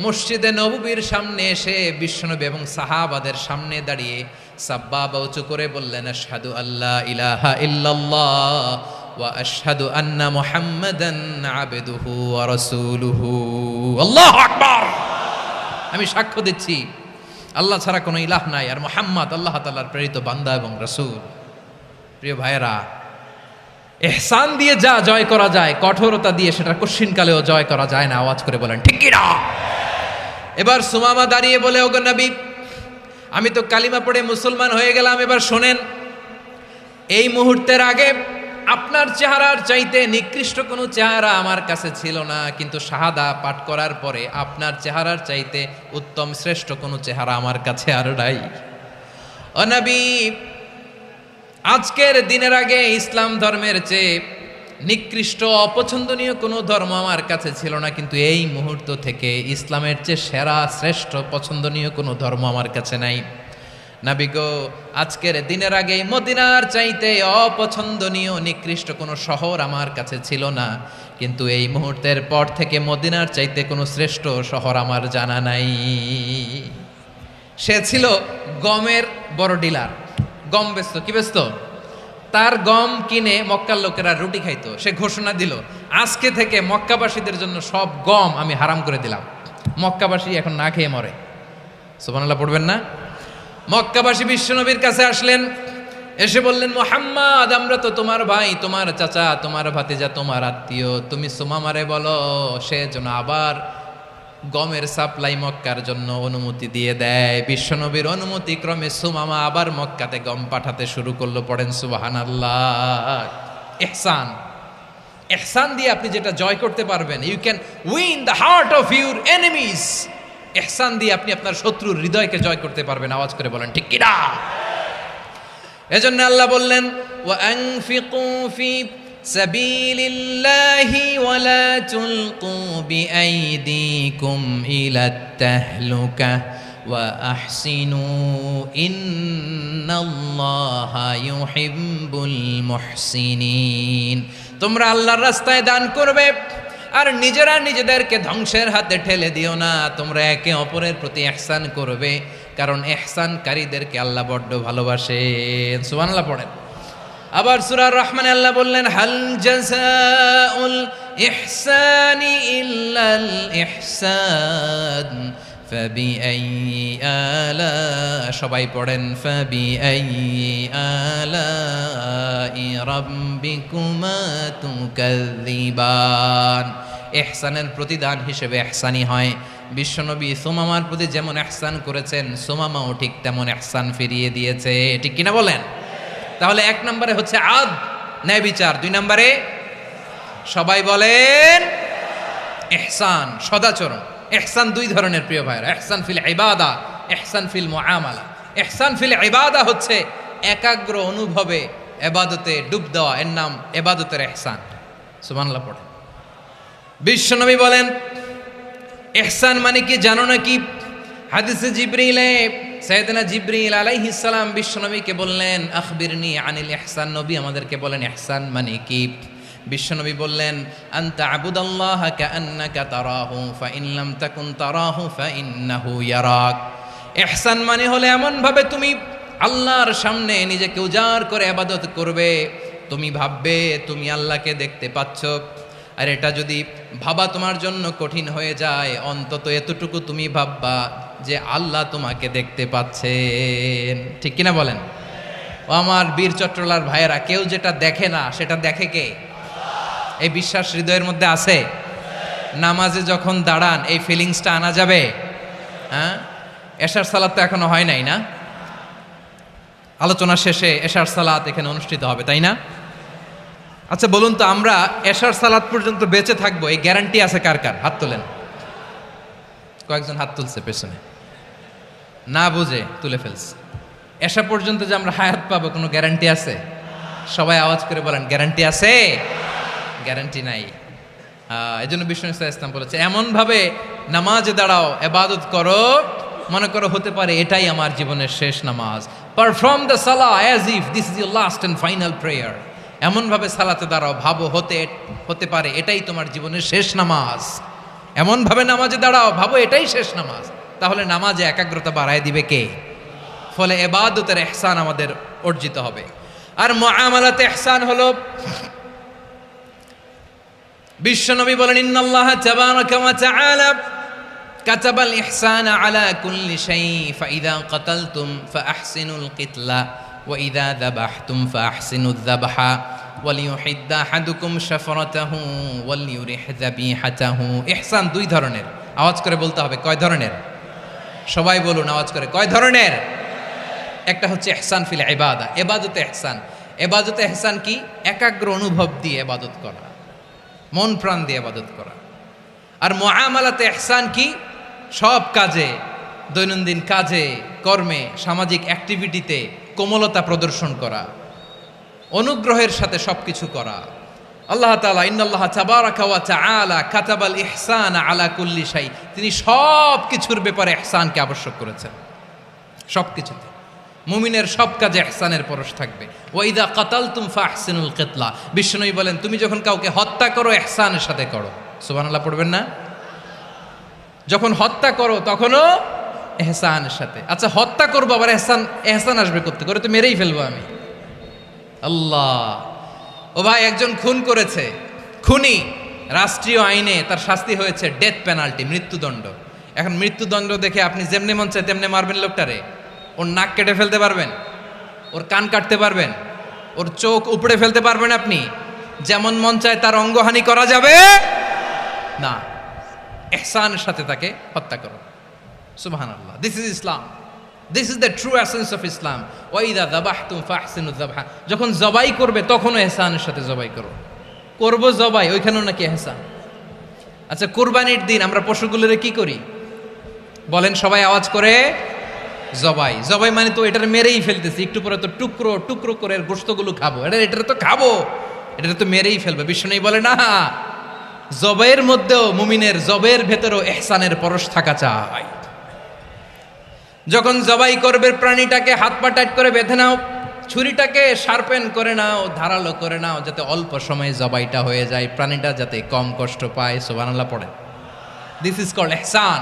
মসজিদে নববীর সামনে এসে বিশ্বনবী এবং সাহাবাদের সামনে দাঁড়িয়ে সাব্বাবা উঁচু করে বললেন, আশহাদু আল্লা ইলাহা ইল্লাল্লাহ ওয়া আশহাদু আন্না মুহাম্মাদান আবদুহু ওয়া রাসূলুহু। আল্লাহু আকবার। আমি সাক্ষ্য দিচ্ছি আল্লাহ ছাড়া কোনো ইলাহ নাই, আর মুহাম্মদ আল্লাহ তাআলার প্রেরিত বান্দা এবং রাসূল। প্রিয় ভাইয়েরা, ইহসান দিয়ে যা জয় করা যায়, কঠোরতা দিয়ে সেটা কঠিনকালেও জয় করা যায় না। আওয়াজ করে বলেন ঠিক কি না? এবার সুমামা দাঁড়িয়ে বলে, ওগো নবী, আমি তো কালিমা পড়ে মুসলমান হয়ে গেলাম, এবার শোনেন, এই মুহূর্তের আগে আপনার চেহারার চাইতে নিকৃষ্ট কোনো চেহারা আমার কাছে ছিল না, কিন্তু শাহাদা পাঠ করার পরে আপনার চেহারার চাইতে উত্তম শ্রেষ্ঠ কোনো চেহারা আমার কাছে আর নাই। ও নবী, আজকের দিনের আগে ইসলাম ধর্মের চেয়ে নিকৃষ্ট অপছন্দনীয় কোনো ধর্ম আমার কাছে ছিল না, কিন্তু এই মুহূর্ত থেকে ইসলামের চেয়ে সেরা শ্রেষ্ঠ পছন্দনীয় কোনো ধর্ম আমার কাছে নাই। নবী গো, আজকের দিনের আগে মদিনার চাইতে অপছন্দনীয় নিকৃষ্ট কোনো শহর আমার কাছে ছিল না, কিন্তু এই মুহূর্তের পর থেকে মদিনার চাইতে কোনো শ্রেষ্ঠ শহর আমার জানা নাই। সে ছিল গমের বড় ডিলার, গম বেচতো। কি বেচতো? তার গম কিনে মক্কার লোকেরা রুটি খাইতো। সে ঘোষণা দিল, আজকে থেকে মক্কাবাসীদের জন্য সব গম আমি হারাম করে দিলাম, মক্কাবাসী এখন না খেয়ে মরে। সুবহানাল্লাহ পড়বেন না? মক্কাবাসী বিশ্বনবীর কাছে আসলেন, এসে বললেন, মুহাম্মদ, আমরা তো তোমার ভাই, তোমার চাচা, তোমার ভাতিজা, তোমার আত্মীয়, তুমি সুমামারে বলো সে যেন আবার গমের সাপ্লাই মক্কার জন্য অনুমতি দিয়ে দেয়। বিশ্বনবীর অনুমতি ক্রমে সুমামা আবার মক্কাতে গম পাঠাতে শুরু করলো। পড়েন সুবহানাল্লাহ। ইহসান, ইহসান দিয়ে আপনি যেটা জয় করতে পারবেন, you can win the heart of your enemies. ইহসান দিয়ে আপনি আপনার শত্রুর হৃদয়কে জয় করতে পারবেন। আওয়াজ করে বলেন ঠিক কি না? এজন্য আল্লাহ বললেন, ওয়া আনফিকু ফি সাবিলিল্লাহি ওয়া লা তুলকু বিআইদিকুম ইলাত তাহলুকা ওয়া আহসিনু ইন্নাল্লাহা ইউহিব্বুল মুহসিনিন। তোমরা আল্লাহর রাস্তায় দান করবে আর নিজেরা নিজেদেরকে ধ্বংসের হাতে ঠেলে দিও না। তোমরা একে অপরের প্রতি ইহসান করবে, কারণ ইহসানকারীদেরকে আল্লাহ বড্ড ভালোবাসেন। সুবহানাল্লাহ পড়েন। আবার সূরা রহমানে আল্লাহ বললেন, হাল জাযাউল ইহসানি ইল্লাল ইহসান ফাবিআইয়ি আলা, সবাই পড়েন, ফাবিআইয়ি আলাই রাব্বিকুমা তুকাযযিবান। ইহসানের প্রতিদান হিসেবে ইহসানি হয়। বিশ্বনবী সুমামার প্রতি যেমন ইহসান করেছেন, সুমামাও ঠিক তেমন ইহসান ফিরিয়ে দিয়েছে। ঠিক কিনা বলেন? তাহলে 1 নম্বরে হচ্ছে আদ, ন্যায় বিচার। 2 নম্বরে সবাই বলেন ইহসান, সদাচরণ। ইহসান 2 ধরনের প্রিয় ভাইরা, ইহসান ফিল ইবাদা, ইহসান ফিল মুআমালা। ইহসান ফিল ইবাদা হচ্ছে একাগ্র অনুভবে ইবাদতে ডুব দেওয়া, এর নাম ইবাদতের ইহসান। সুবহানাল্লাহ পড়ে। বিশ্বনবী বলেন ইহসান মানে কি জানো নাকি? হাদিসে জিবরিলে সাইয়েদনা জিবরিল আলাইহিস সালাম বিশ্বনবীকে বললেন, আখবিরনি আনিল ইহসান। নবী আমাদেরকে বলেন ইহসান মানে কি? বিশ্বনবী বললেন, আনতা আবুদাল্লাহা কাআন্নাকা তারাহু ফাইন লাম তাকুন তারাহু ফাইন্নাহু ইয়ারাক। ইহসান মানে হলো এমন ভাবে তুমি আল্লাহর সামনে নিজেকে উজাড় করে ইবাদত করবে, তুমি ভাববে তুমি আল্লাহকে দেখতে পাচ্ছ। আর এটা যদি ভাবা তোমার জন্য কঠিন হয়ে যায়, অন্তত এতটুকু তুমি ভাববা যে আল্লাহ তোমাকে দেখতে পাচ্ছেন। ঠিক কিনা বলেন? ও আমার বীর চট্টলার ভাইয়েরা, কেউ যেটা দেখে না সেটা দেখে কে? এই বিশ্বাস হৃদয়ের মধ্যে আছে? নামাজে যখন দাঁড়ান এই ফিলিংসটা আনা যাবে? হ্যাঁ, এশার সালাত তো এখনো হয় নাই না? আলোচনা শেষে এশার সালাত এখানে অনুষ্ঠিত হবে, তাই না? আচ্ছা বলুন তো, আমরা এশার সালাত পর্যন্ত বেঁচে থাকবো এই গ্যারান্টি আছে কার কার? হাত তোলেন। কয়েকজন হাত তুলছে পেছনে, না বুঝে তুলে ফেলছে। এশা পর্যন্ত যে আমরা হায়াত পাবো কোনো গ্যারান্টি আছে? সবাই আওয়াজ করে বলেন, গ্যারান্টি আছে? গ্যারান্টি নাই। এই জন্য বিষ্ণু ইসলাম বলেছে, এমন ভাবে নামাজে দাঁড়াও, ইবাদত করো, মনে করো হতে পারে এটাই আমার জীবনের শেষ নামাজ। Perform the Salah as if this is your last and final prayer. এমন ভাবে সালাতে দাঁড়াও, ভাবো হতে পারে এটাই তোমার জীবনের শেষ নামাজ। এমন ভাবে নামাজে দাঁড়াও, ভাবো এটাই শেষ নামাজ। তাহলে নামাজে একাগ্রতা বাড়ায় দিবে কে? ফলে ইবাদতের ইহসান আমাদের অর্জিত হবে। আর মুআমালাতে ইহসান হলো, বিশ্বনবী বলেন, ইন্নাল্লাহা তাবারাকা ওয়া তাআলা কাতাবাল ইহসানা আলা কুল্লি শাই ফাইদা কাতালতুম ফাআহসিনুল কিতলা ওয়া ইযা যাবাহতুম ফাআহসিনুয যাবহা ওয়ালিয়ুহিদ্দা আহাদুকুম শাফরাতাহু ওয়ালিয়ুরিহ যাবিহাতাহু। ইহসান দুই ধরনের, আওয়াজ করে বলতে হবে। কয় ধরনের? সবাই বলুন আওয়াজ করে, কয় ধরনের? একটা হচ্ছে ইহসান ফিল ইবাদা, ইবাদতে ইহসান। ইবাদতে ইহসান কি? একাগ্র অনুভব দিয়ে ইবাদত করা, মন প্রাণ দিয়ে ইবাদত করা। আর মুআমালাতে ইহসান কি? সব কাজে, দৈনন্দিন কাজে, কর্মে, সামাজিক অ্যাক্টিভিটিতে কোমলতা প্রদর্শন করা, অনুগ্রহের সাথে সবকিছু করা। আল্লাহ তাআলা, ইন্নাল্লাহা তাবারাকা ওয়া তাআলা কাতাবাল ইহসানা আলা কুল্লি শাই, তিনি সব কিছুর ব্যাপারে ইহসানকে আবশ্যক করেছেন। সব কিছুতে মুমিনের সব কাজে ইহসানের পরশ থাকবে। ওয়া ইযা কাতালতুম ফাহসিনুল কিতলা, বিশ্বনবী বলেন তুমি যখন কাউকে হত্যা করো ইহসানের সাথে করো। সুবহানাল্লাহ পড়বেন না? যখন হত্যা করো তখনও ইহসানের সাথে। আচ্ছা হত্যা করবো আবার ইহসান আসবে করতে করে, তো মেরেই ফেলবো আমি। আল্লাহ, ও ভাই একজন খুন করেছে, খুনি, রাষ্ট্রীয় আইনে তার শাস্তি হয়েছে ডেথ পেনাল্টি, মৃত্যুদণ্ড। এখন মৃত্যুদণ্ড দেখে আপনি যেমনি মন চায় তেমনি মারবেন লোকটারে? ওর নাক কেটে ফেলতে পারবেন? ওর কান কাটতে পারবেন? ওর চোখ উপড়ে ফেলতে পারবেন আপনি? যেমন মন চায় তার অঙ্গহানি করা যাবে না। ইহসানের সাথে তাকে হত্যা করো। সুবহানাল্লাহ, this is Islam, this is the true essence of Islam. ওয়া ইযা যাবাহতুম ফাহসিনুয যাবহা, যখন জবাই করবে তখনও ইহসানের সাথে জবাই করো। করব জবাই, ওইখানেও নাকি ইহসান। আচ্ছা কুরবানির দিন আমরা পশুগুলোরে কি করি বলেন সবাই আওয়াজ করে? জবাই। জবাই মানে তো এটার মেরেই ফেলতেছি, একটু পরে তো টুকরো টুকরো করে গোশতগুলো খাবো, এটা তো খাবো, এটা তো মেরেই ফেলবে। বিষ্ণু বলে না, জবাইয়ের মধ্যেও মুমিনের জবের ভেতরেও ইহসানের পরশ থাকা চাই। যখন জবাই করবে প্রাণীটাকে হাত পা টাইট করে বেঁধে নাও, ছুরিটাকে শার্পেন করে নাও, ধারালো করে নাও, যাতে অল্প সময়ে জবাইটা হয়ে যায়, প্রাণীটা যাতে কম কষ্ট পায়। সুবহানাল্লাহ পড়ে। দিস ইজ কল্ড ইহসান।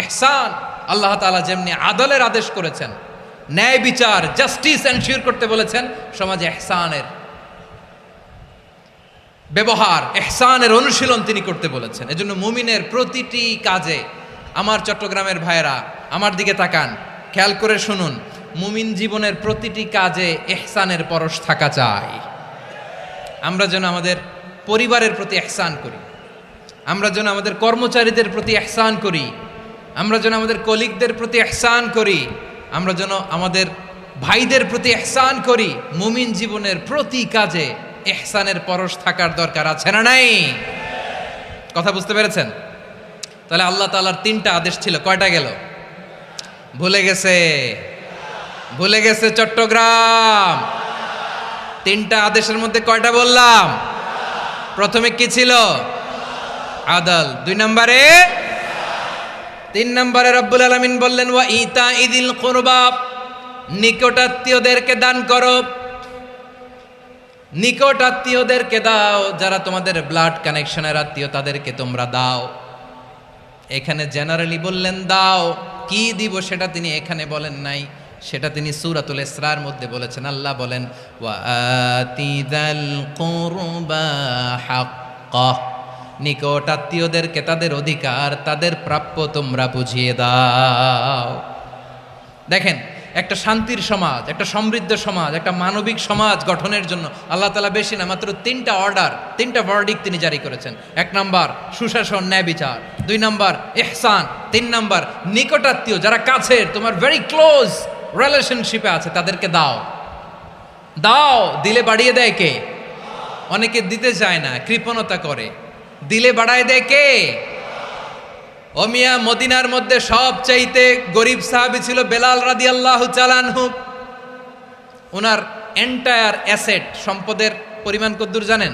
ইহসান আল্লাহ তাআলা যেমনি আদলের আদেশ করেছেন, ন্যায় বিচার, জাস্টিস এনশিওর করতে বলেছেন, সমাজে ইহসানের ব্যবহার, ইহসানের অনুশীলন তিনি করতে বলেছেন। এজন্য মুমিনের প্রতিটি কাজে, আমার চট্টগ্রামের ভাইয়েরা আমার দিকে তাকান, খেয়াল করে শুনুন, মুমিন জীবনের প্রতিটি কাজে ইহসানের পরশ থাকা চাই। আমরা যেন আমাদের পরিবারের প্রতি ইহসান করি, আমরা যেন আমাদের কর্মচারীদের প্রতি ইহসান করি, আমরা যেন আমাদের কলিগদের প্রতি ইহসান করি, আমরা যেন আমাদের ভাইদের প্রতি ইহসান করি। মুমিন জীবনের প্রতি কাজে ইহসানের পরশ থাকার দরকার আছে না নাই? কথা বুঝতে পেরেছেন? তাহলে আল্লাহ তাআলার তিনটা আদেশ ছিল, কয়টা গেল? ভুলে গেছে, ভুলে গেছে চট্টগ্রাম। তিনটা আদেশের মধ্যে কয়টা বললাম? প্রথমে কি ছিল? আদল। 2 নম্বরে, 3 নম্বরে রব্বুল আলামিন বললেন ওয়া ইতাইদিল কুরবা, নিকটাত্মীয়দেরকে দান করো। নিকট আত্মীয়দেরকে দাও, যারা তোমাদের ব্লাড কানেকশনের আত্মীয় তাদেরকে তোমরা দাও। এখানে জেনারেলি বললেন দাও, কি দিব সেটা তিনি এখানে বলেন নাই, সেটা তিনি সূরাতুল ইসরার মধ্যে বলেছেন। আল্লাহ বলেন ওয়া আতিদাল কুরবা হাক্কা, নিকট আত্মীয়দেরকে তাদের অধিকার, তাদের প্রাপ্য তোমরা বুঝিয়ে দাও। দেখেন, একটা শান্তির সমাজ, একটা সমৃদ্ধ সমাজ, একটা মানবিক সমাজ গঠনের জন্য আল্লাহ তাআলা বেশি না, মাত্র 3টা অর্ডার, 3টা ভার্ডিক্ট তিনি জারি করেছেন। 1 নাম্বার সুশাসন, ন্যায় বিচার। 2 নাম্বার ইহসান। 3 নাম্বার নিকটাত্মীয়, যারা কাছের, তোমার ভেরি ক্লোজ রিলেশনশিপে আছে, তাদেরকে দাও। দাও, দিলে বাড়িয়ে দেয় কে? অনেকে দিতে চায় না, কৃপণতা করে। দিলে বাড়ায় দেয় কে? ও মিয়া, মদিনার মধ্যে সবচাইতে গরিব সাহাবী ছিল বেলাল রাদিয়াল্লাহু তাআলা আনহু। ওনার এন্টায়ার অ্যাসেট, সম্পদের পরিমাণ কতদূর জানেন?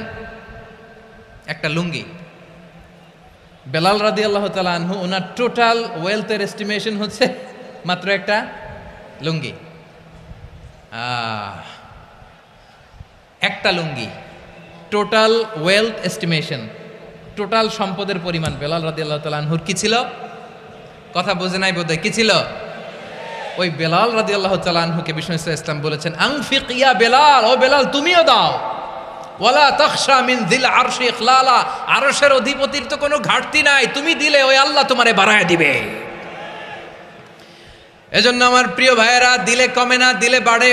একটা লুঙ্গি। বেলাল রাদিয়াল্লাহু তাআলা আনহু, ওনার টোটাল ওয়েলথের এস্টিমেশন হচ্ছে মাত্র একটা লুঙ্গি। একটা লুঙ্গি, টোটাল ওয়েলথ এস্টিমেশন, টোটাল সম্পদের পরিমাণ বেলাল রাদিয়াল্লাহু তাআলা আনহুর কি ছিল? কথা বোঝে নাই বোধহয়, কি ছিল? ওই বেলাল রাদিয়াল্লাহু তাআলা আনহুকে বিষ্ণু ইসলাম বলেছেন আনফিক ইয়া বেলাল, ও বেলাল তুমিও দাও। ওয়ালা তাখশা মিন যিল আরশি ইখলালা, আরশের অধিপতির তো কোনো ঘাটতি নাই, তুমি দিলে ওই আল্লাহ তোমারে বাড়ায় দিবে। এজন্য আমার প্রিয় ভাইয়েরা, দিলে কমে না, দিলে বাড়ে।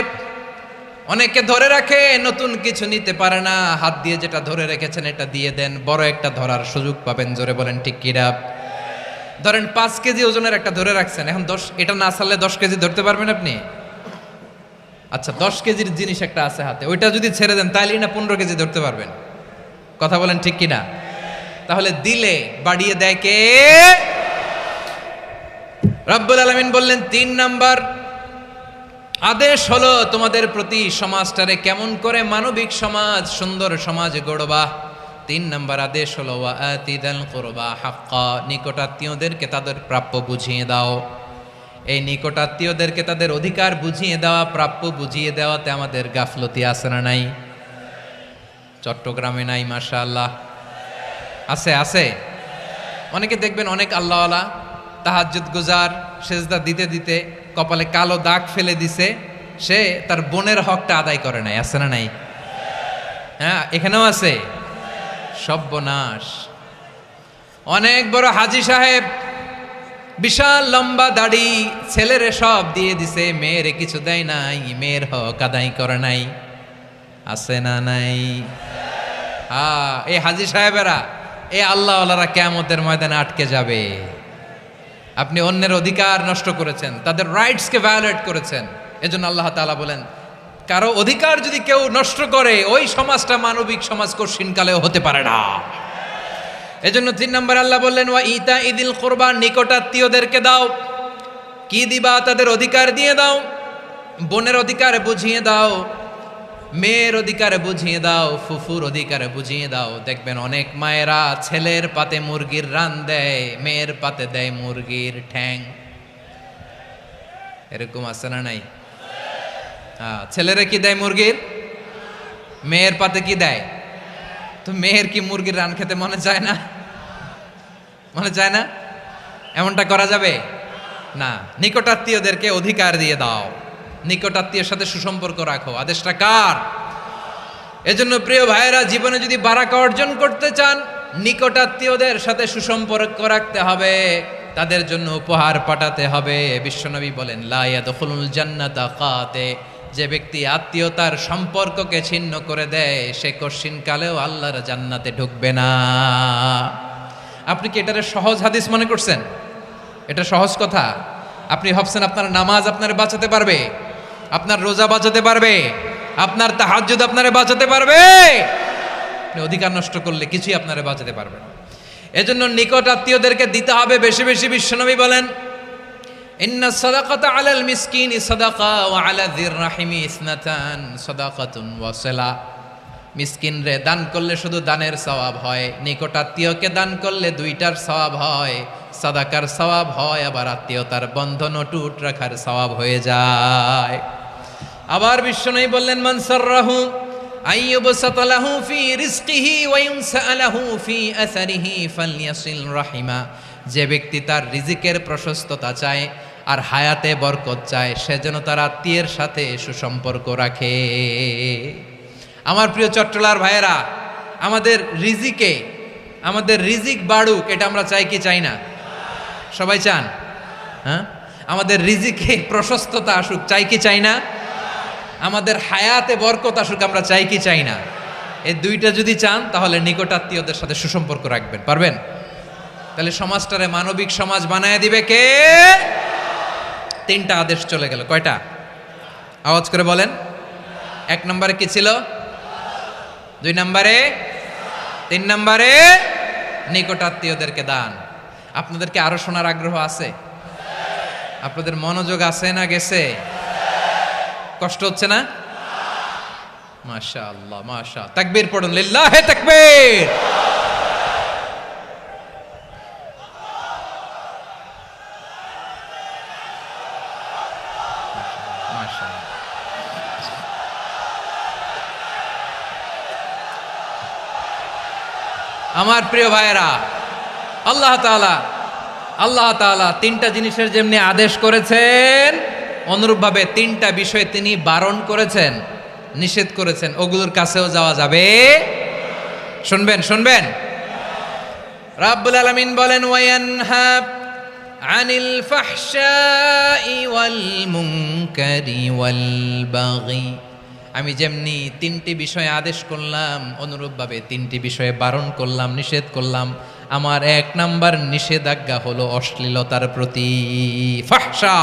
অনেকে ধরে রাখে, নতুন কিছু নিতে পারে না, হাত দিয়ে যেটা ধরে রেখেছেন এটা দিয়ে দেন, বড় একটা ধরার সুযোগ পাবেন। জোরে বলেন ঠিক কিনা? ধরেন 5 কেজি ওজনের একটা ধরে রাখছেন, এখন 10, এটা না ছাড়লে 10 কেজি ধরতে পারবেন আপনি? আচ্ছা, 10 কেজির জিনিস একটা আছে হাতে, ওইটা যদি ছেড়ে দেন তাইলে না 15 কেজি ধরতে পারবেন। কথা বলেন ঠিক কিনা? তাহলে দিলে বাড়িয়ে দেয় কে? রব্বুল আলামিন বললেন 3 নাম্বার আদেশ হলো তোমাদের প্রতি সমাজটারে কেমন করে মানবিক সমাজ, সুন্দর সমাজ গড়বা। 3 নাম্বার আদেশ হলো ওয়া আতিদাল কুরবা হাক্কা, নিকটাত্মীয়দেরকে তাদের প্রাপ্য বুঝিয়ে দাও। এই নিকটাত্মীয়দেরকে তাদের অধিকার বুঝিয়ে দেওয়া, প্রাপ্য বুঝিয়ে দেওয়াতে আমাদের গাফলতি আছে না নাই? চট্টগ্রামে নাই? মাশাআল্লাহ আছে, আছে। অনেকে দেখবেন অনেক আল্লাহওয়ালা, তাহাজ্জুদ গুজার, সেজদা দিতে দিতে কপালে কালো দাগ ফেলে দিছে, সে তার বোনের হকটা আদায় করে নাই। আছে না নাই? হ্যাঁ, এখানেও আছে। সর্বনাশ। অনেক বড় হাজী সাহেব, বিশাল লম্বা দাড়ি, ছেলেরে সব দিয়ে দিছে, মেয়েরে কিছু দেয় নাই, মেয়ের হক আদায় করে নাই। আছে না নাই? এই হাজী সাহেবেরা, এই আল্লাহওয়ালারা কিয়ামতের ময়দানে আটকে যাবে। আপনি অন্যের অধিকার নষ্ট করেছেন, তাদের রাইটসকে ভায়োলেট করেছেন। এজন্য আল্লাহ তাআলা বলেন, কারো অধিকার যদি কেউ নষ্ট করে, ওই সমাজটা মানবিক সমাজ কঠিনকালেও হতে পারে না। এজন্য 3 নম্বর আল্লাহ বললেন ওয়া ইতা ইদিল কুরবা, নিকটাত্মীয়দেরকে দাও। কি দিবা? তাদের অধিকার দিয়ে দাও। বোনের অধিকার বুঝিয়ে দাও, মেয়ের অধিকার বুঝিয়ে দাও, ফুফুর অধিকার বুঝিয়ে দাও। দেখবেন অনেক মায়েরা ছেলের পাতে মুরগির রান দেয়, মেয়ের পাতে দেয় মুরগির ঠ্যাং। এরকম আছে না নাই? ছেলেরা কি দেয়? মুরগির। মেয়ের পাতে কি দেয়? তো মেয়ের কি মুরগির রান খেতে মনে চায় না? মনে চায় না? এমনটা করা যাবে না। নিকটাত্মীয়দেরকে অধিকার দিয়ে দাও, নিকটাত্মীয়ের সাথে সুসম্পর্ক রাখো। আদেশটা কার? এজন্য প্রিয় ভাইয়েরা, জীবনে যদি বারাকা অর্জন করতে চান, নিকটাত্মীয়দের সাথে সুসম্পর্ক রাখতে হবে, তাদের জন্য উপহার পাঠাতে হবে। বিশ্বনবী বলেন লা ইয়াদখুলুল জান্নাতা কাতে, যে ব্যক্তি আত্মীয়তার সম্পর্ককে ছিন্ন করে দেয়, সে কঠিনকালেও আল্লাহর জান্নাতে ঢুকবে না। আপনি কি এটারে সহজ হাদিস মনে করছেন? এটা সহজ কথা? আপনি ভাবছেন আপনার নামাজ আপনারে বাঁচাতে পারবে, আপনার রোজা বাঁচাতে পারবে, আপনার তাহাজ্জুদ আপনারে বাঁচাতে পারবে? আপনি অধিকার নষ্ট করলে কিছুই আপনারে বাঁচাতে পারবে না। এজন্য নিকট আত্মীয়দেরকে দিতে হবে বেশি বেশি। বিশ্বনবী বলেন ইন্না সাদাকাতা আলাল মিসকিনি সাদাকা ওয়া আলা যির রাহিমি ইসনাতান সাদাকাতুন ওয়া সিলা। মিসকিনরে দান করলে শুধু দানের সওয়াব হয়, নিকট আত্মীয়কে দান করলে 2টার সওয়াব হয়, সাদাকার সওয়াব হয়, আবার আত্মীয়তার বন্ধন অটুট রাখার সওয়াব হয়ে যায়। আবার বিশ্বনবী বললেন মান সাররাহু আইয়ুবসাতা লাহু ফি রিজকিহি ওয়া ইউনসা লাহু ফি আসারিহি ফালইয়াসিল রাহিমা। যে ব্যক্তি তার রিজিকের প্রশস্ততা চায় আর হায়াতে বরকত চায়, সে যেন তার আত্মীয়ের সাথে সুসম্পর্ক রাখে। আমার প্রিয় চট্টলার ভাইয়েরা, আমাদের রিজিক বাড়ুক, এটা আমরা চাই কি চাই না? সবাই চান? হ্যাঁ, আমাদের রিজিকে প্রশস্ততা আসুক, চাই কি চাই না? আমাদের হায়াতে বরকত আসুক, আমরা চাই কি চাই না? এই দুইটা যদি চান তাহলে নিকটাত্মীয়দের সাথে সুসম্পর্ক রাখবেন, পারবেন? তাহলে সমাজটারে মানবিক সমাজ বানায় দিবে কে? তিনটা আদেশ চলে গেল। কয়টা? আওয়াজ করে বলেন। 1 নম্বরে কি ছিল? 2 নম্বরে, 3 নম্বরে নিকটাত্মীয়দেরকে দান। আপনাদেরকে আরো শোনার আগ্রহ আছে? আপনাদের মনোযোগ আছে না গেছে? কষ্ট হচ্ছে না? মাশাআল্লাহ, মাশাআল্লাহ। তাকবীর পড়ুন, লিল্লাহে তাকবীর। আমার প্রিয় ভাইয়েরা, আল্লাহ তাআলা তিনটা জিনিসের যেমনি আদেশ করেছেন, অনুরূপভাবে তিনটা বিষয়ে তিনি বারণ করেছেন, নিষেধ করেছেন। ওগুলোর কাছেও যাওয়া যাবে। শুনবেন। রাব্বুল আলামিন বলেন, ওয়ায়ানহা আনিল ফাহশাই ওয়াল মুনকারি ওয়াল বাগি। আমি যেমনি তিনটি বিষয়ে আদেশ করলাম, অনুরূপভাবে তিনটি বিষয়ে বারণ করলাম, নিষেধ করলাম। আমার 1 নাম্বার নিষেধাজ্ঞা হলো অশ্লীলতার প্রতি। ফাহশা,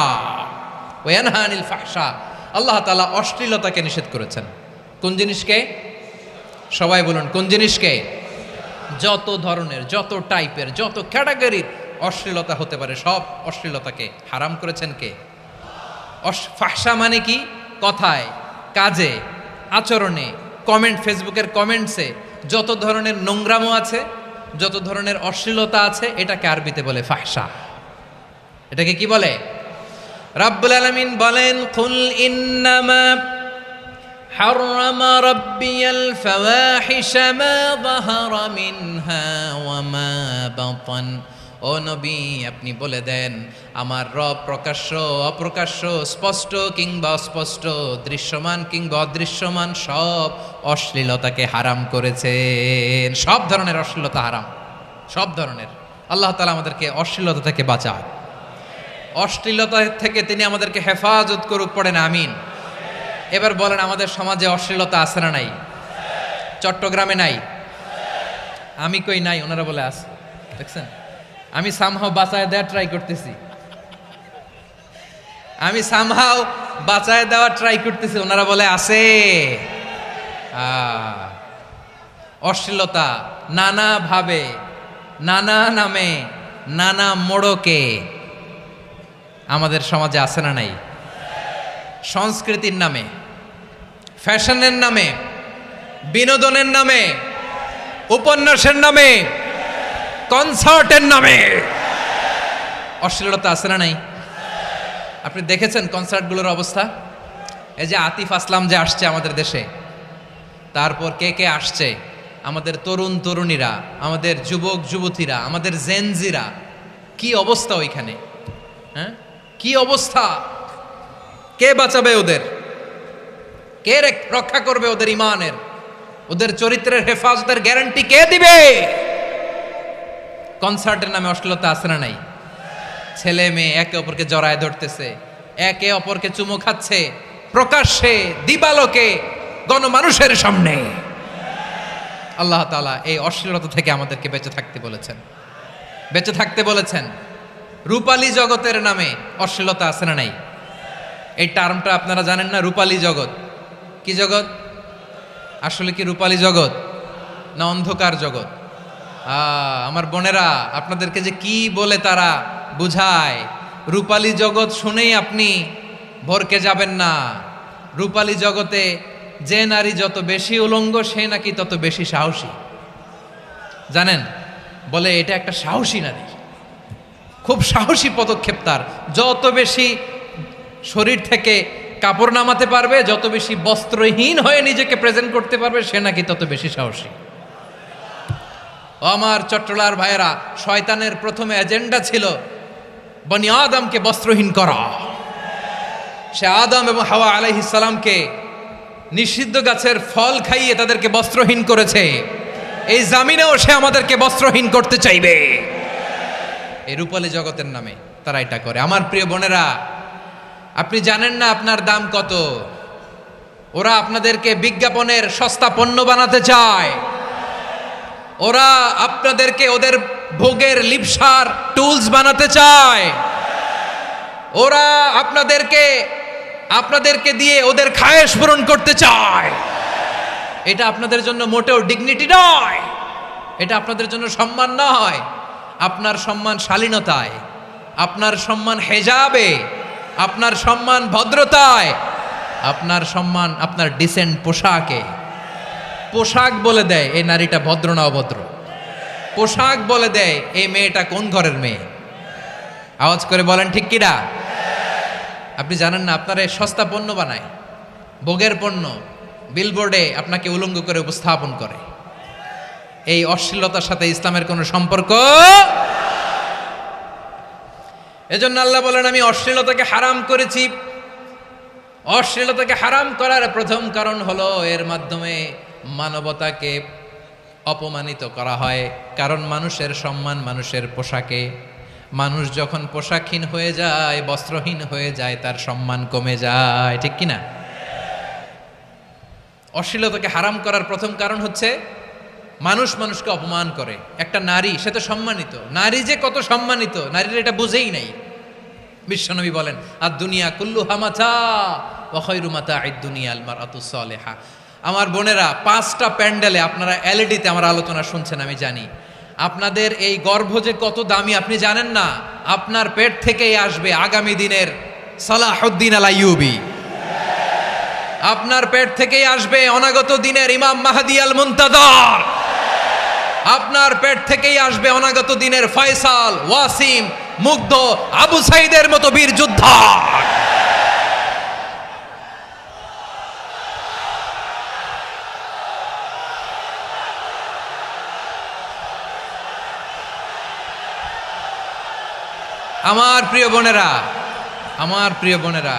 ওয়ায়ানহা আনিল ফাহশা। আল্লাহ তাআলা অশ্লীলতাকে নিষেধ করেছেন। কোন জিনিসকে? সবাই বলুন, কোন জিনিসকে? যত ধরনের, যত টাইপের, যত ক্যাটাগরির অশ্লীলতা হতে পারে, সব অশ্লীলতাকে হারাম করেছেন কে? ফাহশা মানে কি? কথায়, কাজে, আচরণে, কমেন্ট, ফেসবুকের কমেন্টসে যত ধরনের নোংরামো আছে, যত ধরনের অশ্লীলতা আছে, এটাকে আরবিতে বলে ফাহশা। এটাকে কি বলে? রাব্বুল আলামিন বলেন, কুল ইন্নামা হাররামা রাব্বিয়াল ফাওয়াহিশা মা যাহারা মিনহা ওয়া মা বাতান। ও নবী, আপনি বলে দেন, আমার রব প্রকাশ্য, অপ্রকাশ্য, স্পষ্ট কিংবা অস্পষ্ট, দৃশ্যমান কিংবা অদৃশ্যমান সব অশ্লীলতাকে হারাম করেছেন। সব ধরনের অশ্লীলতা হারাম, সব ধরনের। আল্লাহ তাআলা আমাদেরকে অশ্লীলতা থেকে বাঁচান। অশ্লীলতা থেকে তিনি আমাদেরকে হেফাজত করুক, পড়েন আমিন। এবার বলেন, আমাদের সমাজে অশ্লীলতা আছে না নাই? চট্টগ্রামে নাই? আমি কই নাই, ওনারা বলে আছে। দেখছেন, আমি সামহাও বাঁচায় দেওয়ার ট্রাই করতেছি, ওনারা বলে আছে। অশ্লীলতা নানা ভাবে, নানা নামে, নানা মোড়কে আমাদের সমাজে আছে না নাই? সংস্কৃতির নামে, ফ্যাশনের নামে, বিনোদনের নামে, উপন্যাসের নামে, কনসার্টের নামে অশ্লীলতা আছে না নাই? আপনি দেখেছেন কনসার্টগুলোর অবস্থা? এই যে আতিফ আসলাম যে আসছে আমাদের দেশে, তারপর কে আসছে, আমাদের তরুণ তরুণীরা, আমাদের যুবক যুবতীরা, আমাদের জেনজিরা, কি অবস্থা ওইখানে? হ্যাঁ, কি অবস্থা? কে বাঁচাবে ওদের? কে রক্ষা করবে ওদের ইমানের, ওদের চরিত্রের হেফাজতের গ্যারান্টি কে দিবে? কনসার্টের নামে অশ্লীলতা আছে না নাই? ছেলে মেয়ে একে অপরকে জড়ায় ধরতেছে, একে অপরকে চুমু খাচ্ছে, প্রকাশ্যে, দিবালোকে, গণমানুষের সামনে। আল্লাহ তাআলা এই অশ্লীলতা থেকে আমাদেরকে বেঁচে থাকতে বলেছেন। রূপালী জগতের নামে অশ্লীলতা আছে না নাই? এই টার্মটা আপনারা জানেন না? রূপালী জগৎ কি জগৎ? আসলে কি রূপালী জগৎ না অন্ধকার জগৎ? আমার বোনেরা, আপনাদেরকে যে কি বলে তারা বুঝায়, রূপালী জগৎ শুনেই আপনি ভরকে যাবেন না। রূপালী জগতে যে নারী যত বেশি উলঙ্গ, সে নাকি তত বেশি সাহসী। জানেন, বলে এটা একটা সাহসী নারী, খুব সাহসী পদক্ষেপ তার। যত বেশি শরীর থেকে কাপড় নামাতে পারবে, যত বেশি বস্ত্রহীন হয়ে নিজেকে প্রেজেন্ট করতে পারবে, সে নাকি তত বেশি সাহসী। ও আমার চট্টলার ভাইয়েরা, শয়তানের প্রথমে এজেন্ডা ছিল বনি আদমকে বস্ত্রহীন করা। সে আদম এবং হাওয়া আলাইহিস সালামকে নিষিদ্ধ গাছের ফল খাইয়ে তাদেরকে বস্ত্রহীন করেছে। এই জামিনেও সে আমাদেরকে বস্ত্রহীন করতে চাইবে। এই রূপালী জগতের নামে তারা এটা করে। আমার প্রিয় বোনেরা, আপনি জানেন না আপনার দাম কত। ওরা আপনাদেরকে বিজ্ঞাপনের সস্তা পণ্য বানাতে চায়। ওরা আপনাদেরকে ওদের ভোগের লিপসার টুলস বানাতে চায়। ওরা আপনাদেরকে দিয়ে ওদের খায়েশ পূরণ করতে চায়। এটা আপনাদের জন্য মোটেও ডিগনিটি নয়, এটা আপনাদের জন্য সম্মান নয়। আপনার সম্মান শালীনতায়, আপনার সম্মান হেজাবে, আপনার সম্মান ভদ্রতায়, আপনার সম্মান আপনার ডিসেন্ট পোশাকে। পোশাক বলে দেয় এই নারীটা ভদ্র না অভদ্র। পোশাক বলে দেয় এই মেয়েটা কোন ঘরের মেয়ে। আওয়াজ করে বলেন ঠিক কিনা? আপনি জানেন না আপনার এই সস্তা পণ্য বানায়, ভোগের পণ্য, বিলবোর্ডে আপনাকে উলঙ্গ করে উপস্থাপন করে। এই অশ্লীলতার সাথে ইসলামের কোনো সম্পর্ক। এজন্য আল্লাহ বলেন, আমি অশ্লীলতাকে হারাম করেছি। অশ্লীলতাকে হারাম করার প্রথম কারণ হলো এর মাধ্যমে মানবতাকে অপমানিত করা হয়। কারণ মানুষের সম্মান মানুষের পোশাকে। মানুষ যখন পোশাকহীন হয়ে যায়, বস্ত্রহীন হয়ে যায়, তার সম্মান কমে যায়। ঠিক কিনা? অশ্লীলতাকে হারাম করার প্রথম কারণ হচ্ছে মানুষ মানুষকে অপমান করে। একটা নারী, সে তো সম্মানিত। নারী যে কত সম্মানিত, নারীরা এটা বুঝেই নাই। বিশ্বনবী বলেন, আর দুনিয়া কুল্লুহা মাতা ওয়া খায়রু মাতা'আদ দুনিয়া আল মারআতুস সালিহা। আমার বোনেরা, 5টা প্যান্ডেলে আপনারা এলইডিতে আমার আলোচনা শুনছেন, আমি জানি। আপনাদের এই গর্ভ যে কত দামি আপনি জানেন না। আপনার পেট থেকেই আসবে আগামী দিনের সালাহুদ্দিন আল আইয়ুবী। আপনার পেট থেকেই আসবে অনাগত দিনের ইমাম মাহদী আল মুনতাজার। আপনার পেট থেকেই আসবে অনাগত দিনের ফয়সাল, ওয়াসিম, মুগ্ধ, আবু সাইদের মতো বীর যোদ্ধা। আমার প্রিয় বোনেরা, আমার প্রিয় বোনেরা,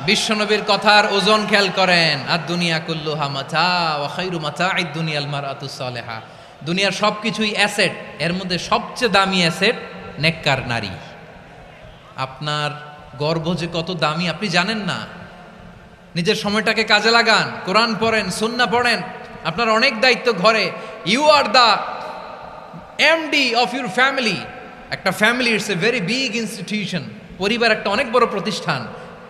বিশ্বনবীর কথার ওজন খেয়াল করেন। আর দুনিয়া কুল্লুহা মাতা ওয়া খায়রু মাতা'আদ দুনিয়া আল মারআতুস সালিহা। দুনিয়ার সবকিছুই অ্যাসেট, এর মধ্যে সবচেয়ে দামি অ্যাসেট নেককার নারী। আপনার গর্ভ যে কত দামি আপনি জানেন না। নিজের সময়টাকে কাজে লাগান, কোরআন পড়েন, সুন্নাহ পড়েন। আপনার অনেক দায়িত্ব ঘরে। You are the MD of your family. একটা family it's a very big institution. পরিবার একটা অনেক বড় প্রতিষ্ঠান।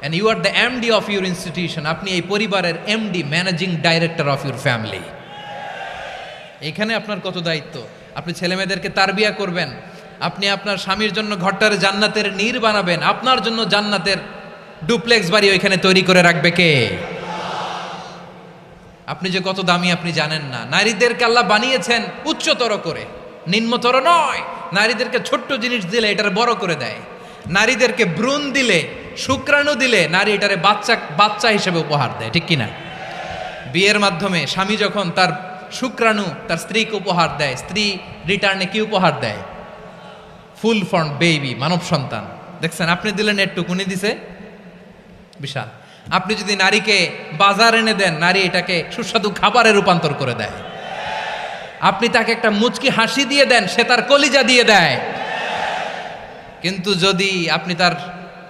And you are the MD of your institution. আপনি এই পরিবারের MD, managing director of your family. এখানে আপনার কত দায়িত্ব। আপনি ছেলেমেয়েদেরকে তারবিয়া করবেন। আপনি আপনার স্বামীর জন্য ঘরটারে জান্নাতের নীর বানাবেন। আপনার জন্য জান্নাতের ডুপ্লেক্স বাড়ি ওইখানে তৈরি করে রাখবে কে? আপনি যে কত দামি আপনি জানেন না। নারীদেরকে আল্লাহ বানিয়েছেন উচ্চতর করে, নিম্নতর নয়। নারীদেরকে ছোট্ট জিনিস দিলে এটারে বড় করে দেয়। নারীদেরকে ভ্রূণ দিলে, শুক্রাণু দিলে নারী এটারে বাচ্চা হিসেবে উপহার দেয়। ঠিক কিনা? বিয়ের মাধ্যমে স্বামী যখন তার শুক্রাণু তার স্ত্রীকে উপহার দেয়, স্ত্রী রিটার্নে কি উপহার দেয়? ফুল ফর্ম বেবি, মানব সন্তান। দেখছেন, আপনি দিলেন একটুকুনি, দিছে বিশাল। আপনি যদি নারীকে বাজার এনে দেন, নারী এটাকে সুস্বাদু খাবারে রূপান্তর করে দেয়। আপনি তাকে একটা মুচকি হাসি দিয়ে দেন, সে তার কলিজা দিয়ে দেয়। কিন্তু যদি আপনি তার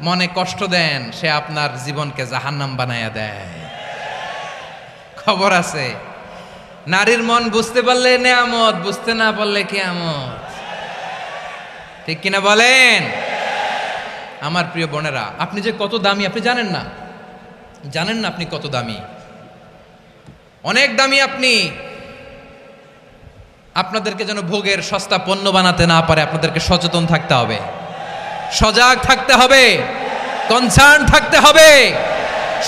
মনে কষ্ট দেন, সে আপনার জীবনকে জাহান্নাম বানায়া দেয়। খবর আছে, নারীর মন বুঝতে পারলে নেয়ামত, বুঝতে না পারলে কিয়ামত। ঠিক কিনা বলেন? আমার প্রিয় বোনেরা, আপনি যে কত দামি আপনি জানেন না। জানেন না আপনি কত দামি, অনেক দামি আপনি। আপনাদেরকে যেন ভোগের সস্তা পণ্য বানাতে না পারে, আপনাদেরকে সচেতন থাকতে হবে, সজাগ থাকতে হবে, কনসার্ন থাকতে হবে।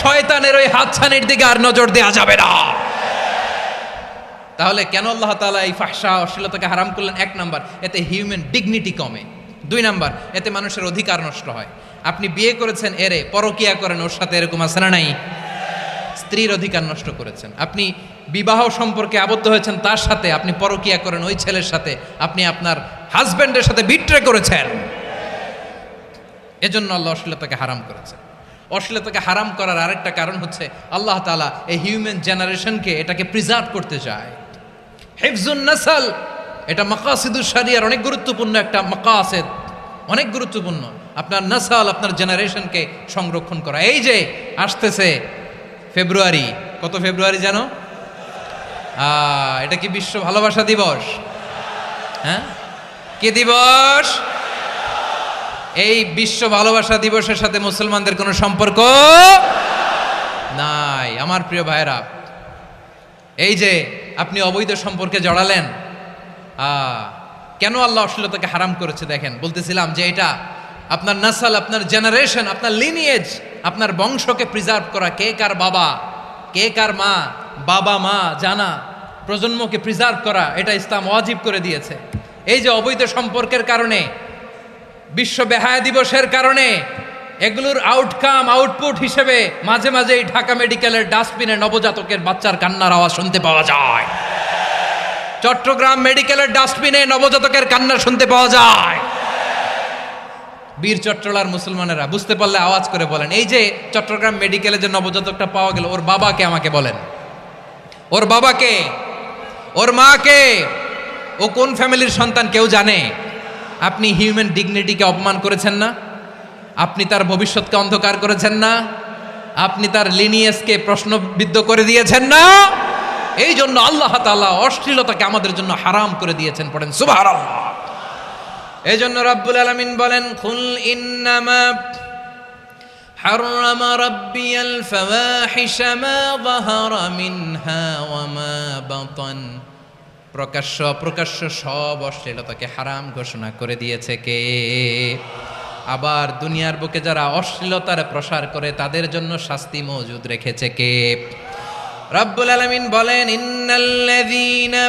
শয়তানের ওই হাতছানির দিকে আর নজর দেওয়া যাবে না। তাহলে কেন আল্লাহ তাআলা এই ফাহশা, অশ্লীলতাকে হারাম করলেন? 1 নাম্বার, এতে হিউম্যান ডিগনিটি কমে। 2 নাম্বার, এতে মানুষের অধিকার নষ্ট হয়। আপনি বিয়ে করেছেন এরে, পরকিয়া করেন ওর সাথে, এরকম আছে না নাই? স্ত্রীর অধিকার নষ্ট করেছেন। আপনি বিবাহ সম্পর্কে আবদ্ধ হয়েছেন তার সাথে, আপনি পরকিয়া করেন ওই ছেলের সাথে, আপনি আপনার হাজবেন্ডের সাথে বিট্রে করেছেন। এজন্য আল্লাহ অশ্লীলতাকে হারাম করেছেন। অশ্লীলতাকে হারাম করার আরেকটা কারণ হচ্ছে আল্লাহ তাআলা এই হিউম্যান জেনারেশনকে এটাকে প্রিজার্ভ করতে চায়। হিফজুন নাসল, এটা মাকাসিদুশ শরিয়ার অনেক গুরুত্বপূর্ণ একটা মাকাসিদ, অনেক গুরুত্বপূর্ণ। আপনার নাসল, আপনার জেনারেশনকে সংরক্ষণ করা। এই যে আসতেছে ফেব্রুয়ারি, কত ফেব্রুয়ারি জানো? এটা কি বিশ্ব ভালোবাসা দিবস? হ্যাঁ, কি দিবস? এই বিশ্ব ভালোবাসা দিবসের সাথে মুসলমানদের কোনো সম্পর্ক নাই। আমার প্রিয় ভাইরা, এই যে আপনি অবৈধ সম্পর্কে জড়ালেন, কেন আল্লাহ অশ্লীলতাকে হারাম করেছে দেখেন। বলতেছিলাম যে এটা আপনার নাসল, আপনার জেনারেশন, আপনার লিনিয়েজ, আপনার বংশকে প্রিজার্ভ করা। কে কার বাবা, কে কার মা, বাবা মা জানা, প্রজন্মকে প্রিজার্ভ করা, এটা ইসলাম ওয়াজিব করে দিয়েছে। এই যে অবৈধ সম্পর্কের কারণে, বিশ্ব বেহায়া দিবসের কারণে, এগুলোর আউটকাম, আউটপুট হিসেবে মাঝে মাঝেই ঢাকা মেডিকেলের ডাস্টবিনে নবজাতকের বাচ্চার কান্নার আওয়াজ শুনতে পাওয়া যায়। চট্টগ্রাম মেডিকেলের ডাস্টবিনে নবজাতকের কান্না শুনতে পাওয়া যায়। বীর চট্টলার মুসলমানেরা বুঝতে পারলে আওয়াজ করে বলেন, এই যে চট্টগ্রাম মেডিকেলে যে নবজাতকটা পাওয়া গেল, ওর বাবাকে আমাকে বলেন, ওর বাবাকে, ওর মাকে, ও কোন ফ্যামিলির সন্তান কেউ জানে? আপনি হিউম্যান ডিগনিটিকে অপমান করেছেন না? আপনি তার ভবিষ্যৎকে অন্ধকার করেছেন না? আপনি তার লিনিয়েজকে প্রশ্নবিদ্ধ করে দিয়েছেন না? এই জন্য আল্লাহ তাআলা অশ্লীলতাকে আমাদের জন্য হারাম করে দিয়েছেন। পড়েন সুবহানাল্লাহ। এই জন্য রাব্বুল আলামিন বলেন, কুল ইন্নামা হাররামা রাব্বিয়াল ফাওয়াহিশা মা যাহারা মিনহা ওয়া মা বাতান। প্রকাশ্য অপ্রকাশ্য সব অশ্লীলতাকে হারাম ঘোষণা করে দিয়েছে কে? আবার দুনিয়ার বুকে যারা অশ্লীলতার প্রসার করে তাদের জন্য শাস্তি মজুদ রেখেছে কে? রাব্বুল আলামিন বলেন, ইন্নাল্লাযীনা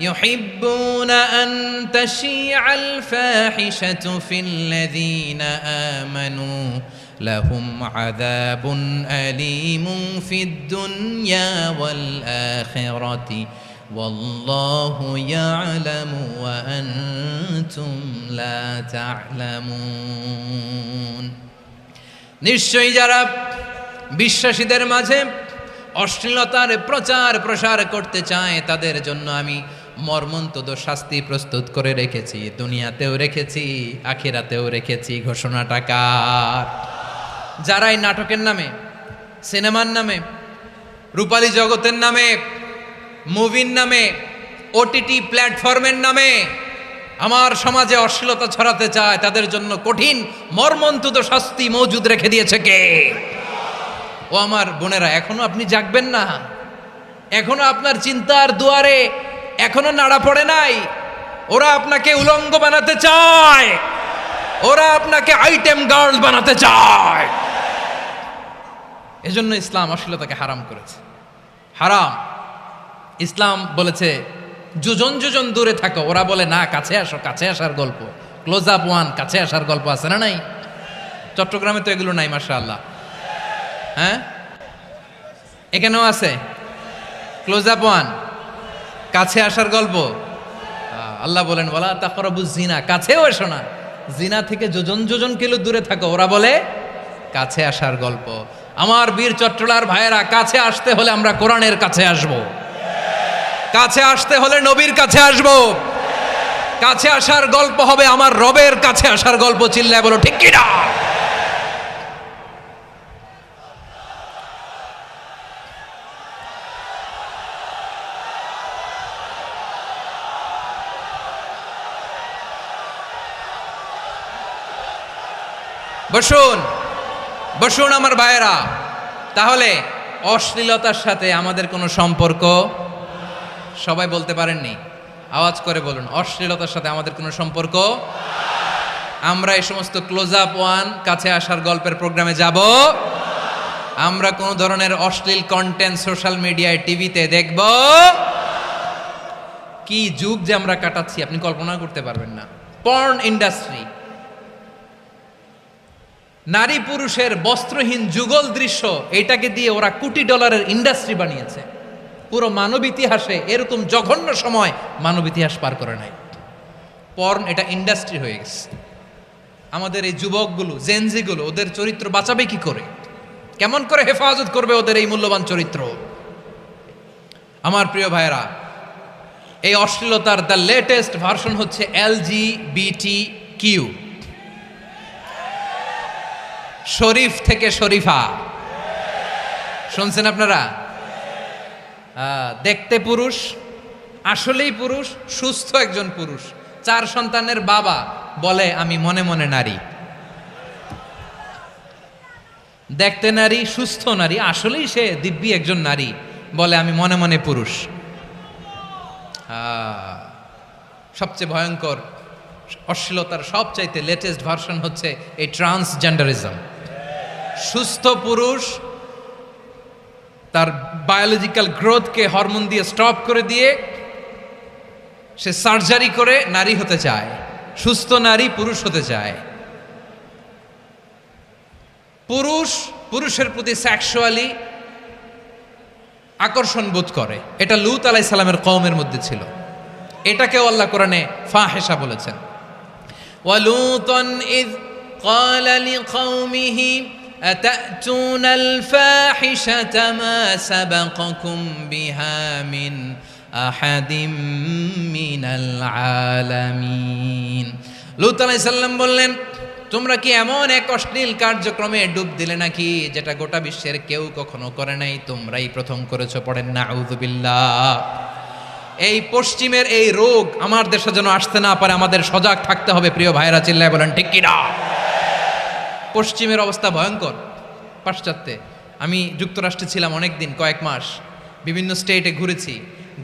ইউহিব্বুনা আন তাশিআল ফাহিশাতু ফিল্লাযীনা আমানু লাহুম আযাবুন আলীমুন ফিদ দুনিয়া ওয়াল আখিরাতি ওয়াল্লাহু ইয়ালামু ওয়া আনতুম লা তা'লামুন। নিশ্চয়ই যারা বিশ্বাসীদের মাঝে অশ্লীলতার প্রচার প্রসার করতে চায় তাদের জন্য আমি মর্মন্তুদ শাস্তি প্রস্তুত করে রেখেছি, দুনিয়াতেও রেখেছি, আখিরাতেও রেখেছি। ঘোষণাটা কার? যারাই নাটকের নামে, সিনেমার নামে, রূপালী জগতের নামে, মুভির নামে, ওটিটি প্ল্যাটফর্মের নামে আমার সমাজে অশ্লীলতা ছড়াতে চায় তাদের জন্য কঠিন মর্মন্তুদ শাস্তি মজুদ রেখে দিয়েছে কে? ও আমার বোনেরা, এখনো আপনি জাগবেন না? এখনো আপনার চিন্তার দুয়ারে এখনো নাড়া পড়ে নাই? ওরা আপনাকে উলঙ্গ বানাতে চায়, ওরা আপনাকে আইটেম গার্ল বানাতে চায়। এজন্য ইসলাম অশ্লীলতাকে হারাম করেছে। হারাম। ইসলাম বলেছে যোজন যোজন দূরে থাকো, ওরা বলে না কাছে আসো, কাছে আসার গল্প, ক্লোজ আপ ওয়ান, কাছে আসার গল্প আছে না নাই? চট্টগ্রামে তো এগুলো নাই মাশাআল্লাহ। হ্যাঁ, এখানেও আছে ক্লোজ আপ ওয়ান, কাছে আসার গল্প। আল্লাহ বলেন ওয়ালা তাকরাবুজ জিনা, কাছেও এসো না, জিনা থেকে যোজন যোজন কিলো দূরে থাকো, ওরা বলে কাছে আসার গল্প। আমার বীর চট্টলার ভাইয়েরা, কাছে আসতে হলে আমরা কোরআনের কাছে আসব, কাছে আসতে হলে নবীর কাছে আসব, কাছে আসার গল্প হবে আমার রবের কাছে আসার গল্প। চিল্লায় বলো ঠিক কিনা? বসুন বসুন আমার ভাইয়েরা। তাহলে অশ্লীলতার সাথে আমাদের কোনো সম্পর্ক? সবাই বলতে পারেননি, আওয়াজ করে বলুন, অশ্লীলতার সাথে আমাদের কোনো সম্পর্ক? আমরা এই সমস্ত ক্লোজ আপ ওয়ান, কাছে আসার গল্পের প্রোগ্রামে যাব? আমরা কোন ধরনের অশ্লীল কন্টেন্ট সোশ্যাল মিডিয়ায়, টিভিতে দেখব? কি যুগ যে আমরা কাটাচ্ছি আপনি কল্পনা করতে পারবেন না। পর্ন ইন্ডাস্ট্রি, নারী পুরুষের বস্ত্রহীন যুগল দৃশ্য, এটাকে দিয়ে ওরা কোটি ডলারের ইন্ডাস্ট্রি বানিয়েছে। পুরো মানব ইতিহাসে এরকম জঘন্য সময় মানব ইতিহাস পার করে নাই। পর্ন এটা ইন্ডাস্ট্রি হয়ে গেছে। আমাদের এই যুবকগুলো, জেনজিগুলো, ওদের চরিত্র বাঁচাবে কি করে? কেমন করে হেফাজত করবে ওদের এই মূল্যবান চরিত্র? আমার প্রিয় ভাইরা, এই অশ্লীলতার দ্য লেটেস্ট ভার্সন হচ্ছে LGBTQ, শরীফ থেকে শরীফা। শুনছেন আপনারা? দেখতে পুরুষ, আসলেই পুরুষ, সুস্থ একজন পুরুষ, 4 সন্তানের বাবা, বলে আমি মনে মনে নারী। দেখতে নারী, সুস্থ নারী, আসলেই সে দিব্যি একজন নারী, বলে আমি মনে মনে পুরুষ। সবচেয়ে ভয়ঙ্কর অশ্লীলতার সবচাইতে লেটেস্ট ভার্সন হচ্ছে এই ট্রান্সজেন্ডারিজম। সুস্থ পুরুষ তার বায়োলজিক্যাল গ্রোথকে হরমোন দিয়ে স্টপ করে দিয়ে সে সার্জারি করে নারী হতে চায়। সুস্থ নারী পুরুষ হতে চায়। পুরুষ পুরুষের প্রতি সেক্সুয়ালি আকর্ষণ বোধ করে। এটা লূত আলাইহিস সালামের কওমের মধ্যে ছিল। এটাকেও আল্লাহ কোরআনে ফাহিশা বলেছেন। ওয়ালুতান ইয ক্বালা লিকওমিহি আতাতুনাল ফাহিশাতা মা সাবাকাকুম বিহা মিন আহাদিম মিনাল আলামিন। লূত আলাইহিস সালাম বললেন, তোমরা কি এমন এক অশ্লীল কার্যক্রমে ডুব দিলে নাকি যেটা গোটা বিশ্বের কেউ কখনো করে নাই? তোমরাই প্রথম করেছো। পড়েন নাউযুবিল্লাহ। এই পশ্চিমের এই রোগ আমার দেশে যেন আসতে না পারে, আমাদের সজাগ থাকতে হবে। প্রিয় ভাইরা চিল্লায় বলেন ঠিক কি না? পশ্চিমের অবস্থা ভয়ঙ্কর। পাশ্চাত্যে আমি যুক্তরাষ্ট্রে ছিলাম অনেকদিন, কয়েক মাস, বিভিন্ন স্টেটে ঘুরেছি।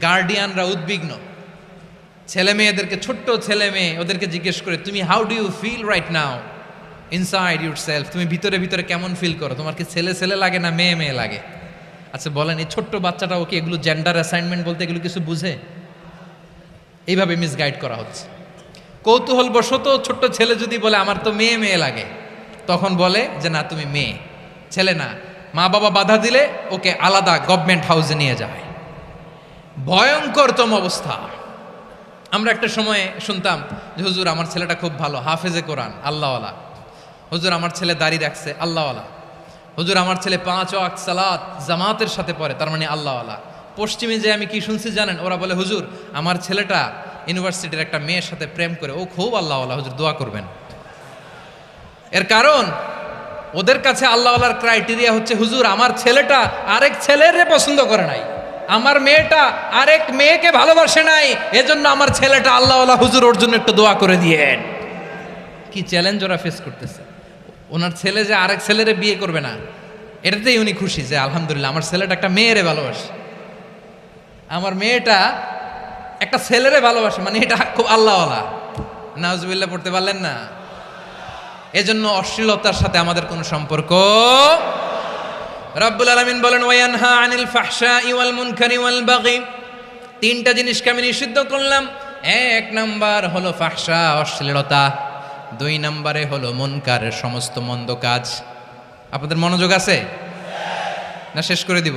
গার্ডিয়ানরা উদ্বিগ্ন। ছেলে মেয়েদেরকে, ছোট্ট ছেলে মেয়ে, ওদেরকে জিজ্ঞেস করে, তুমি how do you feel right now inside yourself? তুমি ভিতরে ভিতরে কেমন ফিল করো? তোমার কি ছেলে ছেলে লাগে না মেয়ে মেয়ে লাগে? আচ্ছা বলেন, এই ছোট্ট বাচ্চাটা ওকে এগুলো জেন্ডার অ্যাসাইনমেন্ট বলতে এগুলো কিছু বুঝে? এইভাবে মিসগাইড করা হচ্ছে। কৌতূহলবশত ছোট্ট ছেলে যদি বলে আমার তো মেয়ে মেয়ে লাগে, তখন বলে যে না তুমি মেয়ে, ছেলে না। মা বাবা বাধা দিলে ওকে আলাদা গভর্নমেন্ট হাউসে নিয়ে যায়। ভয়ঙ্করতম অবস্থা। আমরা একটা সময় শুনতাম যে হুজুর আমার ছেলেটা খুব ভালো, হাফেজে কোরআন, আল্লাহওয়ালা। হুজুর আমার ছেলে দাড়ি রাখছে, আল্লাহওয়ালা। হুজুর আমার ছেলে 5 ওয়াক্ত সালাত জামাতের সাথে পড়ে, তার মানে আল্লাহওয়ালা। পশ্চিমে যে আমি কি শুনছি জানেন? ওরা বলে হুজুর আমার ছেলেটা ইউনিভার্সিটির একটা মেয়ের সাথে প্রেম করে, ও খুব আল্লাহওয়ালা, হুজুর দোয়া করবেন। এর কারণ ওদের কাছে আল্লাহওয়ালার ক্রাইটেরিয়া হচ্ছে হুজুর আমার ছেলেটা আরেক ছেলেরে পছন্দ করে নাই, আমার মেয়েটা আরেক মেয়েকে ভালোবাসে নাই, এজন্য আমার ছেলেটা আল্লাহওয়ালা, হুজুর ওর জন্য একটু দোয়া করে দিয়েন। কি চ্যালেঞ্জ ওরা ফেস করতেছে। ওনার ছেলে যে আরেক ছেলেরে বিয়ে করবে না, এটাতেই উনি খুশি যে আলহামদুলিল্লাহ আমার ছেলেটা একটা মেয়েরে ভালোবাসে, আমার মেয়েটা একটা ছেলেরে ভালোবাসে, মানে এটা খুব আল্লাহওয়ালা। নাউজুবিল্লাহ পড়তে পারলেন না? এজন্য অশ্লীলতার সাথে আমাদের কোনো সম্পর্ক। রব্বুল আলামিন বলেন ওয়ায়ানহা আনিল ফাহশাই ওয়াল মুনকারি ওয়াল বাগি। 3টা জিনিসকে আমি নিষিদ্ধ করলাম। 1 নাম্বার হলো ফাহশা, অশ্লীলতা। 2 নম্বরে হলো মুনকারের সমস্ত মন্দ কাজ। আপনাদের মনোযোগ আছে না? শেষ করে দিব?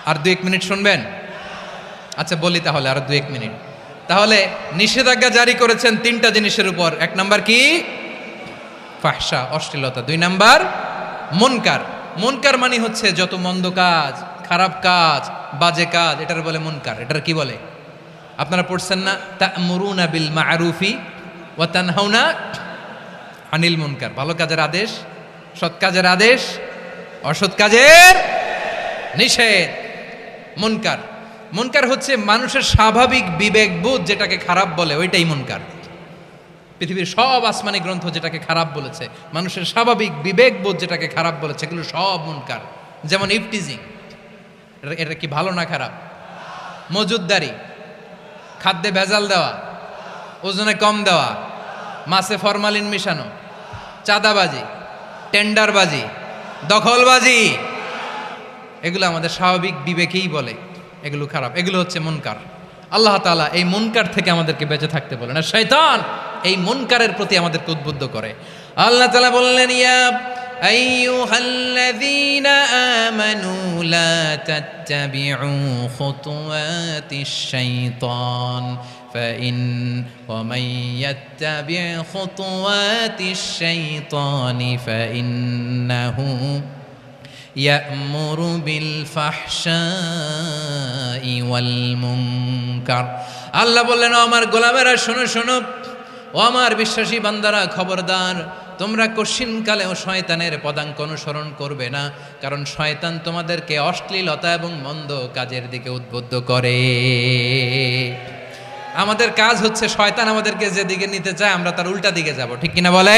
আর 2-1 মিনিট শুনবেন? আচ্ছা বলি তাহলে, আর 2-1 মিনিট। তাহলে নিষেধাজ্ঞা জারি করেছেন 3টা জিনিসের উপর। 1 নাম্বার কি? ফাহশা, অশ্লীলতা। 2 নাম্বার মুনকার। মুনকার মানে হচ্ছে যত মন্দ কাজ, খারাপ কাজ, বাজে কাজ, এটার বলে মুনকার। এটার কি বলে? আপনারা পড়ছেন না তা'মুরুনা বিল মা'রুফি ওয়া তানহাউনা আনিল মুনকার। ভালো কাজের আদেশ, সৎ কাজের আদেশ, অসৎ কাজের নিষেধ। মুনকার, মুনকার হচ্ছে মানুষের স্বাভাবিক বিবেকবোধ যেটাকে খারাপ বলে, ওইটাই মুনকার। পৃথিবীর সব আসমানি গ্রন্থ যেটাকে খারাপ বলেছে, মানুষের স্বাভাবিক বিবেকবোধ যেটাকে খারাপ বলেছে, এগুলো সব মুনকার। যেমন ইফটিজিং, এটা কি ভালো না খারাপ? মজুদদারি, খাদ্যে ভেজাল দেওয়া, ওজনে কম দেওয়া, মাছে ফরমালিন মিশানো, চাঁদাবাজি, টেন্ডারবাজি, দখলবাজি, এগুলো আমাদের স্বাভাবিক বিবেকেই বলে এগুলো খারাপ, এগুলো হচ্ছে মুনকার। আল্লাহ তাআলা এই মুনকার থেকে আমাদেরকে বেঁচে থাকতে বলেন, আর শয়তান এই মুনকারের প্রতি আমাদেরকে উদ্বুদ্ধ করে। আল্লাহ তাআলা বললেন, ইয়া আইয়ুহাল্লাযীনা আমানু লা তাত্তাবিউ খুতুওয়াতিশ শাইতান ফাইন ওয়া মান ইয়াত্তাবি' খুতুওয়াতিশ শাইতানি ফাইন্নাহু ইয়া'মুরু বিল ফাহশাই ওয়াল মুনকার। আল্লাহ বললেন, ও আমার গোলামেরা শোনো শোনো, ও আমার বিশ্বাসী বান্দারা খবরদার, তোমরা কশিনকালেও শয়তানের পদাঙ্ক অনুসরণ করবে না, কারণ শয়তান তোমাদেরকে অশ্লীলতা এবং মন্দ কাজের দিকে উদ্বুদ্ধ করে। আমাদের কাজ হচ্ছে শয়তান আমাদেরকে যেদিকে নিতে চায় আমরা তার উল্টা দিকে যাব, ঠিক কিনা বলে?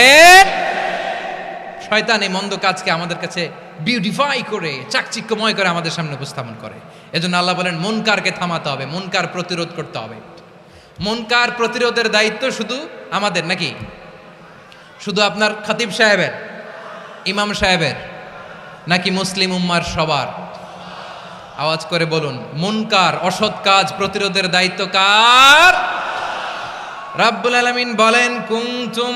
শয়তান এই মন্দ কাজকে আমাদের কাছে বিউটিফাই করে চাকচিক্যময় করে আমাদের সামনে উপস্থাপন করে। এজন্য আল্লাহ বলেন মুনকারকে থামাতে হবে, মুনকার প্রতিরোধ করতে হবে। মুনকার প্রতিরোধের দায়িত্ব শুধু আমাদের নাকি? শুধু আপনার খতিব সাহেবের, ইমাম সাহেবের, নাকি মুসলিম উম্মার সবার? আওয়াজ করে বলুন, মুনকার অসৎ কাজ প্রতিরোধের দায়িত্ব কার? রাব্বুল আলামিন বলেন, কুনতুম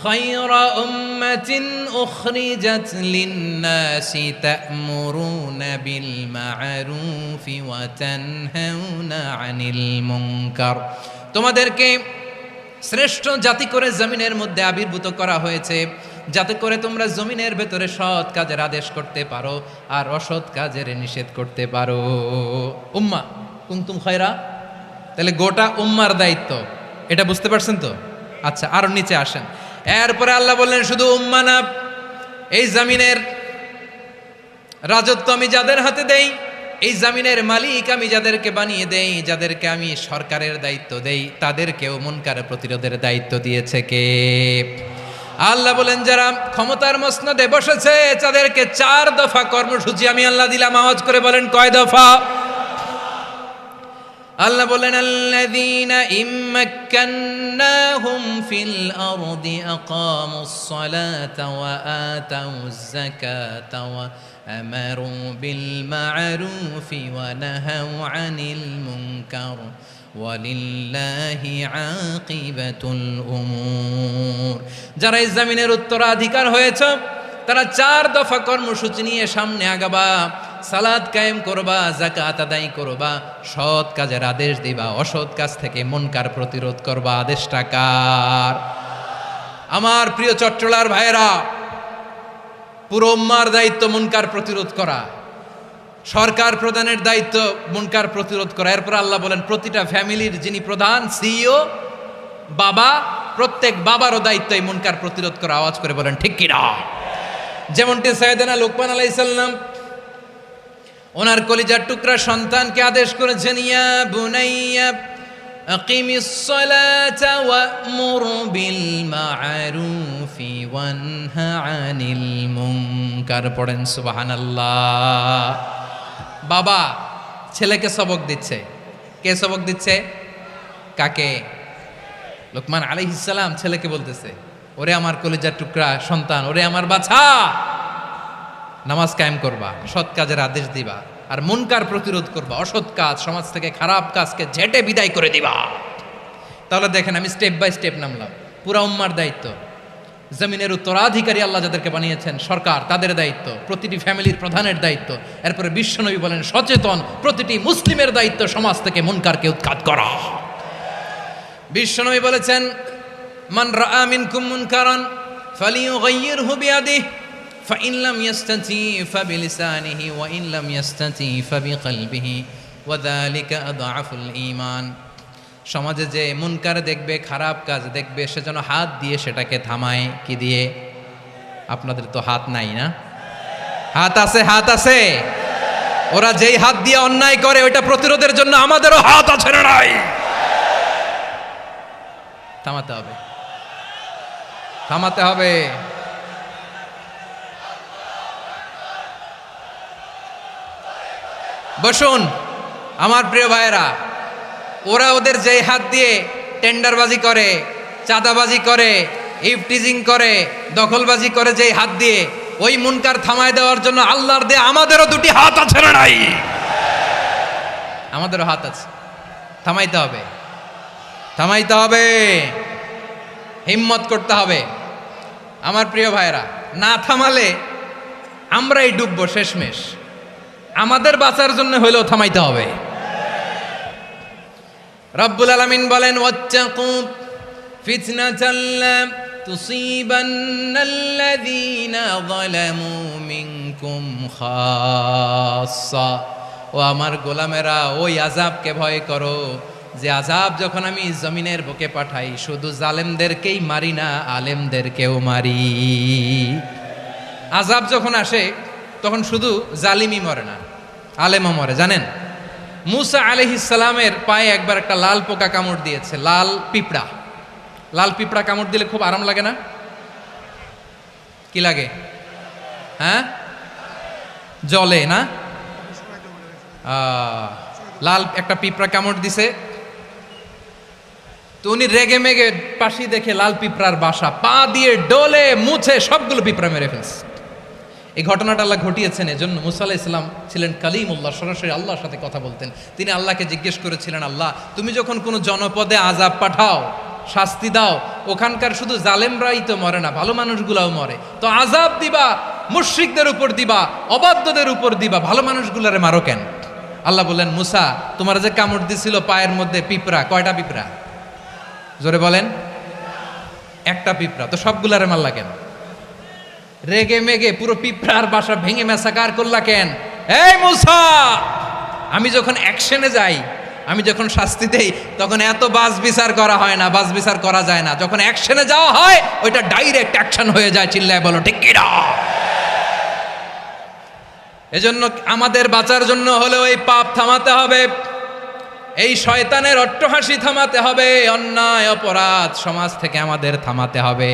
খায়রা উম্মাতিন উখরিজাত লিন-নাসি তা'মুরুনা বিল মা'রুফি ওয়া তানহাউনা আনিল মুনকার। তোমাদেরকে শ্রেষ্ঠ জাতি করে জমিনের মধ্যে আবির্ভূত করা হয়েছে, যাতে করে তোমরা জমিনের ভেতরে সৎ কাজের আদেশ করতে পারো আর অসৎ কাজের নিষেধ করতে পারো। উম্মাহ কুনতুম খায়রা, তাহলে গোটা উম্মার দায়িত্ব, এটা বুঝতে পারছেন তো? আচ্ছা, আরো নিচে আসেন। এরপরে আল্লাহ বললেন, শুধু উম্মাহ না, এই জমিনের রাজত্ব আমি যাদের হাতে দেই, এই জমিনের মালিক আমি যাদেরকে বানিয়ে দেই, যাদেরকে আমি সরকারের দায়িত্ব দেই, তাদেরকেও মুনকার প্রতিরোধের দায়িত্ব দিয়েছে কে? আল্লাহ বলেন, যারা ক্ষমতার মসনদে বসেছে তাদেরকে 4 দফা কর্মসূচি আমি আল্লাহ দিলাম। আওয়াজ করে বলেন, কয় দফা? আল্লাহ বলেন, আল্লাযীনা ইম্মাক্কান্নাহুম ফিল আরদি আকামুস সালাতা ওয়া আতাউজ যাকাতা ওয়া আমারু বিল মা'রুফি ওয়া নাহাউ আনিল মুনকার ওয়ালিল্লাহি আকিবাতুল উমুর। যারা এই জমিনের উত্তরাধিকার হয়েছে তারা 4 দফা কর্মসূচি নিয়ে সামনে আগাবা। সালাত কায়েম করবা, যাকাত আদায় করবা, সৎ কাজের আদেশ দিবা, অসৎ কাজ থেকে মুনকার প্রতিরোধ করবা। আদেশটা কার? আমার প্রিয় চট্টলার ভাইয়েরা, পুরো উম্মার দায়িত্ব মুনকার প্রতিরোধ করা, সরকার প্রধানের দায়িত্ব মুনকার প্রতিরোধ করা। এরপর আল্লাহ বলেন, প্রতিটা ফ্যামিলির যিনি প্রধান সিইও বাবা, প্রত্যেক বাবারও দায়িত্ব এই মুনকার প্রতিরোধ করা। আওয়াজ করে বলেন ঠিক কিনা? যেমনটি সাইয়েদনা লুকমান আলাইহিস সালাম ওনার কলিজার টুকরা সন্তানকে আদেশ করেছেন, ইয়া বুনাইয়া আকিমিস সালাতা ওয়া'মুর বিল মা'রুফি ওয়ানহা আনিল মুনকার। পড়েন সুবহানাল্লাহ। বাবা ছেলেকে সবক দিচ্ছে। কে সবক দিচ্ছে? কাকে? লুকমান আলাইহিস সালাম ছেলেকে বলতেছে, ওরে আমার কলিজার টুকরা সন্তান, ওরে আমার বাছা, নামাজ কায়েম করবা, সৎ কাজের আদেশ দিবা, আর মুনকার প্রতিরোধ করবা, অসৎ কাজ, সমাজ থেকে খারাপ কাজকে ঝেঁটে বিদায় করে দিবা। তাহলে দেখেন, আমি স্টেপ বাই স্টেপ নামলাম। পুরা উম্মার দায়িত্ব, জমিনের উত্তরাধিকারী আল্লাহ যাদেরকে বানিয়েছেন সরকার, তাদের দায়িত্ব, প্রতিটি ফ্যামিলির প্রধানের দায়িত্ব। এরপরে বিশ্বনবী বলেন, সচেতন প্রতিটি মুসলিমের দায়িত্ব সমাজ থেকে মুনকারকে উৎখাত করা। বিশ্বনবী বলেছেন, মান রাআ মিনকুম মুনকারান ফালিয়ুগাইয়িরহু বিয়াদিহি ফাইন লাম ইয়াস্তাতি ফাবিলিসানিহি ওয়া ইন লাম ইয়াস্তাতি ফাবিকলবিহি ওয়া যালিকা আযআফুল ঈমান। সমাজে যে মুনকার দেখবে, খারাপ কাজ দেখবে, সে যেন হাত দিয়ে সেটাকে থামায়। কি দিয়ে? আপনাদের তো হাত নাই না? হাত আছে, হাত আছে। ওরা যেই হাত দিয়ে অন্যায় করে ওইটা প্রতিরোধের জন্য আমাদেরও হাত আছে না নাই? থামাতে হবে, থামাতে হবে। বসুন আমার প্রিয় ভাইয়েরা, ওরা ওদের যেই হাত দিয়ে টেন্ডারবাজি করে, চাঁদাবাজি করে, ইফটিজিং করে, দখলবাজি করে, যেই হাত দিয়ে, ওই মুনকার থামায় দেওয়ার জন্য আল্লাহর দিয়ে আমাদেরও 2টি হাত আছে না নাই? আমাদেরও হাত আছে। থামাইতে হবে, থামাইতে হবে, হিম্মত করতে হবে। আমার প্রিয় ভাইরা, না থামালে আমরাই ডুববো শেষমেশ। আমাদের বাঁচার জন্য হইলেও থামাইতে হবে। রব্বুল আলামিন বলেন, ওয়াত্তাকু ফিতনাতাল লা তুসিবান্নাল্লাযীনা যালামু মিনকুম খাসসা। ও আমার গোলামেরা, ওই আযাবকে ভয় করো যে আযাব যখন আমি জমিনের বুকে পাঠাই শুধু জালেমদেরকেই মারি না, আলেমদেরকেও মারি। আযাব যখন আসে তখন শুধু জালিমই মরে না, আলেমও মরে। জানেন, মুসা আলাইহিস সালামের পায়ে একবার একটা লাল পোকা কামড় দিয়েছে, লাল পিঁপড়া। লাল পিঁপড়া কামড় দিলে খুব আরাম লাগে না? কি লাগে? হ্যাঁ, জলে না? লাল একটা পিঁপড়া কামড় দিছে, তো উনি রেগে মেগে পাশি দেখে লাল পিঁপড়ার বাসা, পা দিয়ে ডলে মুছে সবগুলো পিঁপড়া মেরে ফেলছে। এই ঘটনাটা আল্লাহ ঘটিয়েছেন এজন্য। মুসা আলাইহিস সালাম ছিলেন কালিমুল্লাহ, সরাসরি আল্লাহর সাথে কথা বলতেন। তিনি আল্লাহকে জিজ্ঞেস করেছিলেন, আল্লাহ তুমি যখন কোনো জনপদে আযাব পাঠাও, শাস্তি দাও, ওখানকার শুধু জালেমরাই তো মরে না, ভালো মানুষগুলাও মরে, তো আযাব দিবা মুশরিকদের উপর দিবা, অবাধ্যদের উপর দিবা, ভালো মানুষগুলারে মারো কেন? আল্লাহ বললেন, মুসা তোমার যে কামড় দিছিল পায়ের মধ্যে পিঁপড়া, কয়টা পিঁপড়া? জোরে বলেন। একটা পিঁপড়া, তো সবগুলারে মারলা কেন? রেগে মেগে পুরো পিঁপড়ার বাসা ভেঙে মেসাকার করলা কেন? এই মুসা, আমি যখন অ্যাকশনে যাই, আমি যখন শাস্তি দেই, তখন এত বাস বিচার করা হয় না, বাস বিচার করা যায় না। যখন অ্যাকশনে যাওয়া হয় ওইটা ডাইরেক্ট অ্যাকশন হয়ে যায়। চিল্লায় বলো ঠিক কি না? এজন্য আমাদের বাঁচার জন্য হলেও এই পাপ থামাতে হবে, এই শয়তানের অট্টহাসি থামাতে হবে, অন্যায় অপরাধ সমাজ থেকে আমাদের থামাতে হবে।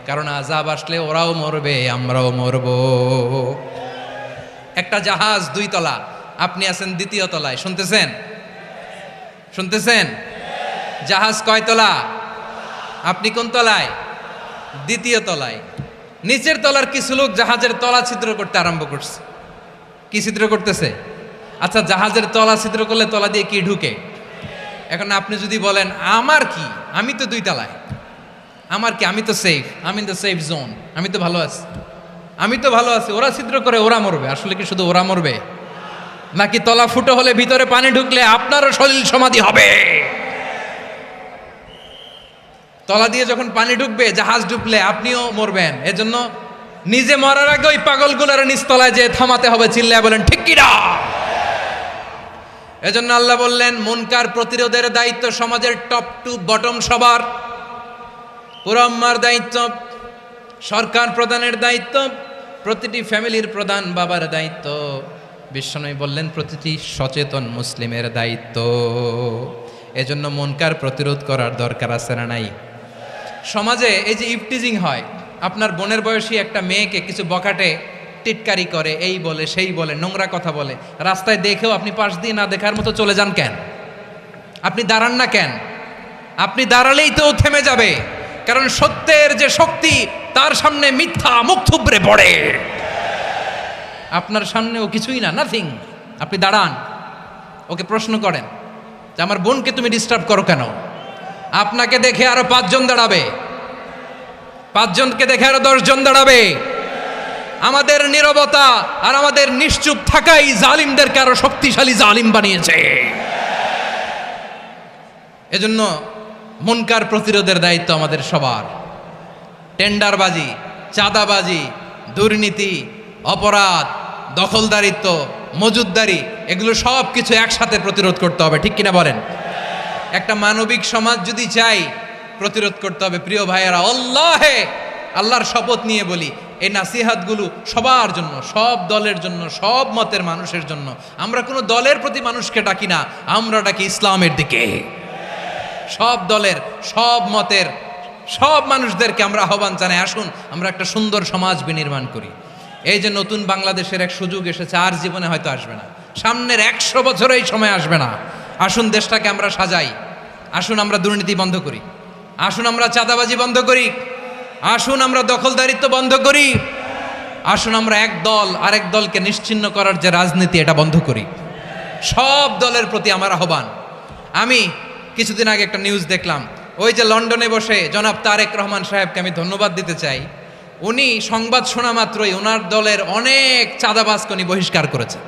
কারণ আযাব আসলে ওরাও মরবে, আমরাও মরব। একটা জাহাজ 2 তলা, আপনি আছেন 2য় তলায়, শুনতেছেন? শুনতেছেন? জাহাজ কয় তলা? আপনি কোন তলায়? 2য় তলায়। নিচের তলার কিছু লোক জাহাজের তলা ছিদ্র করতে আরম্ভ করছে। কি ছিদ্র করতেছে? আচ্ছা, জাহাজের তলা ছিদ্র করলে তলা দিয়ে কি ঢুকে? এখন আপনি যদি বলেন আমার কি, আমি তো 2 তলায়, আমার কি, আমি তো সেফ, আমি ইন দ্য সেফ জোন, আমি তো ভালো আছি, আমি তো ভালো আছি, ওরা ছিদ্র করে ওরা মরবে। আসলে কি শুধু ওরা মরবে, নাকি তলা ফুটো হলে ভিতরে পানি ঢুকলে আপনারও সলিল সমাধি হবে? তলা দিয়ে যখন পানি ঢুকবে, জাহাজ ডুবলে আপনিও মরবেন। এজন্য নিজে মরার আগে ওই পাগলগুলোর নিচতলায় যে থামাতে হবে। চিল্লায় বলেন ঠিক কি না? এজন্য আল্লাহ বললেন, মুনকার প্রতিরোধের দায়িত্ব সমাজের টপ টু বটম সবার। পুরো আম্মার দায়িত্ব, সরকার প্রধানের দায়িত্ব, প্রতিটি ফ্যামিলির প্রধান বাবার দায়িত্ব, বিশ্বনবী বললেন প্রতিটি সচেতন মুসলিমের দায়িত্ব। এজন্য মুনকার প্রতিরোধ করার দরকার আছে না নাই? সমাজে এই যে ইফটিজিং হয়, আপনার বোনের বয়সী একটা মেয়েকে কিছু বকাটে টিটকারি করে, এই বলে সেই বলে, নোংরা কথা বলে, রাস্তায় দেখেও আপনি পাশ দিয়ে না দেখার মতো চলে যান কেন? আপনি দাঁড়ান না কেন? আপনি দাঁড়ালেই তো থেমে যাবে। কারণ সত্যের যে শক্তি, তার সামনে মিথ্যা মুখ থুবড়ে পড়ে। আপনার সামনে ও কিছুই না, নাথিং। আপনি দাঁড়ান, ওকে প্রশ্ন করেন যে আমার বোনকে তুমি ডিস্টার্ব করো কেন? আপনাকে দেখে আরো 5 জন দাঁড়াবে, 5 জনকে দেখে আরো 10 জন দাঁড়াবে। আমাদের নীরবতা আর আমাদের নিশ্চুপ থাকাই জালিমদেরকে আরো শক্তিশালী জালিম বানিয়েছে। এজন্য মুনকার প্রতিরোধের দায়িত্ব আমাদের সবার। টেন্ডারবাজি, চাঁদাবাজি, দুর্নীতি, অপরাধ, দখলদারিত্ব, মজুদদারি, এগুলো সব কিছু একসাথে প্রতিরোধ করতে হবে। ঠিক কিনা বলেন? একটা মানবিক সমাজ যদি চাই, প্রতিরোধ করতে হবে। প্রিয় ভাইয়েরা, আল্লাহর শপথ নিয়ে বলি, এই নাসিহাতগুলো সবার জন্য, সব দলের জন্য, সব মতের মানুষের জন্য। আমরা কোনো দলের প্রতি মানুষকে ডাকি না, আমরা ডাকি ইসলামের দিকে। সব দলের, সব মতের, সব মানুষদেরকে আমরা আহ্বান জানাই, আসুন আমরা একটা সুন্দর সমাজ বিনির্মাণ করি। এই যে নতুন বাংলাদেশের এক সুযোগ এসেছে, আর জীবনে হয়তো আসবে না, সামনের 100 বছরে এই সময় আসবে না। আসুন দেশটাকে আমরা সাজাই, আসুন আমরা দুর্নীতি বন্ধ করি, আসুন আমরা চাঁদাবাজি বন্ধ করি, আসুন আমরা দখলদারিত্ব বন্ধ করি, আসুন আমরা এক দল আরেক দলকে নিশ্চিহ্ন করার যে রাজনীতি, এটা বন্ধ করি। সব দলের প্রতি আমার আহ্বান। আমি কিছুদিন আগে একটা নিউজ দেখলাম, ওই যে লন্ডনে বসে জনাব তারেক রহমান সাহেবকে আমি ধন্যবাদ দিতে চাই। উনি সংবাদ শোনা মাত্রই ওনার দলের অনেক চাঁদাবাজকে উনি বহিষ্কার করেছে।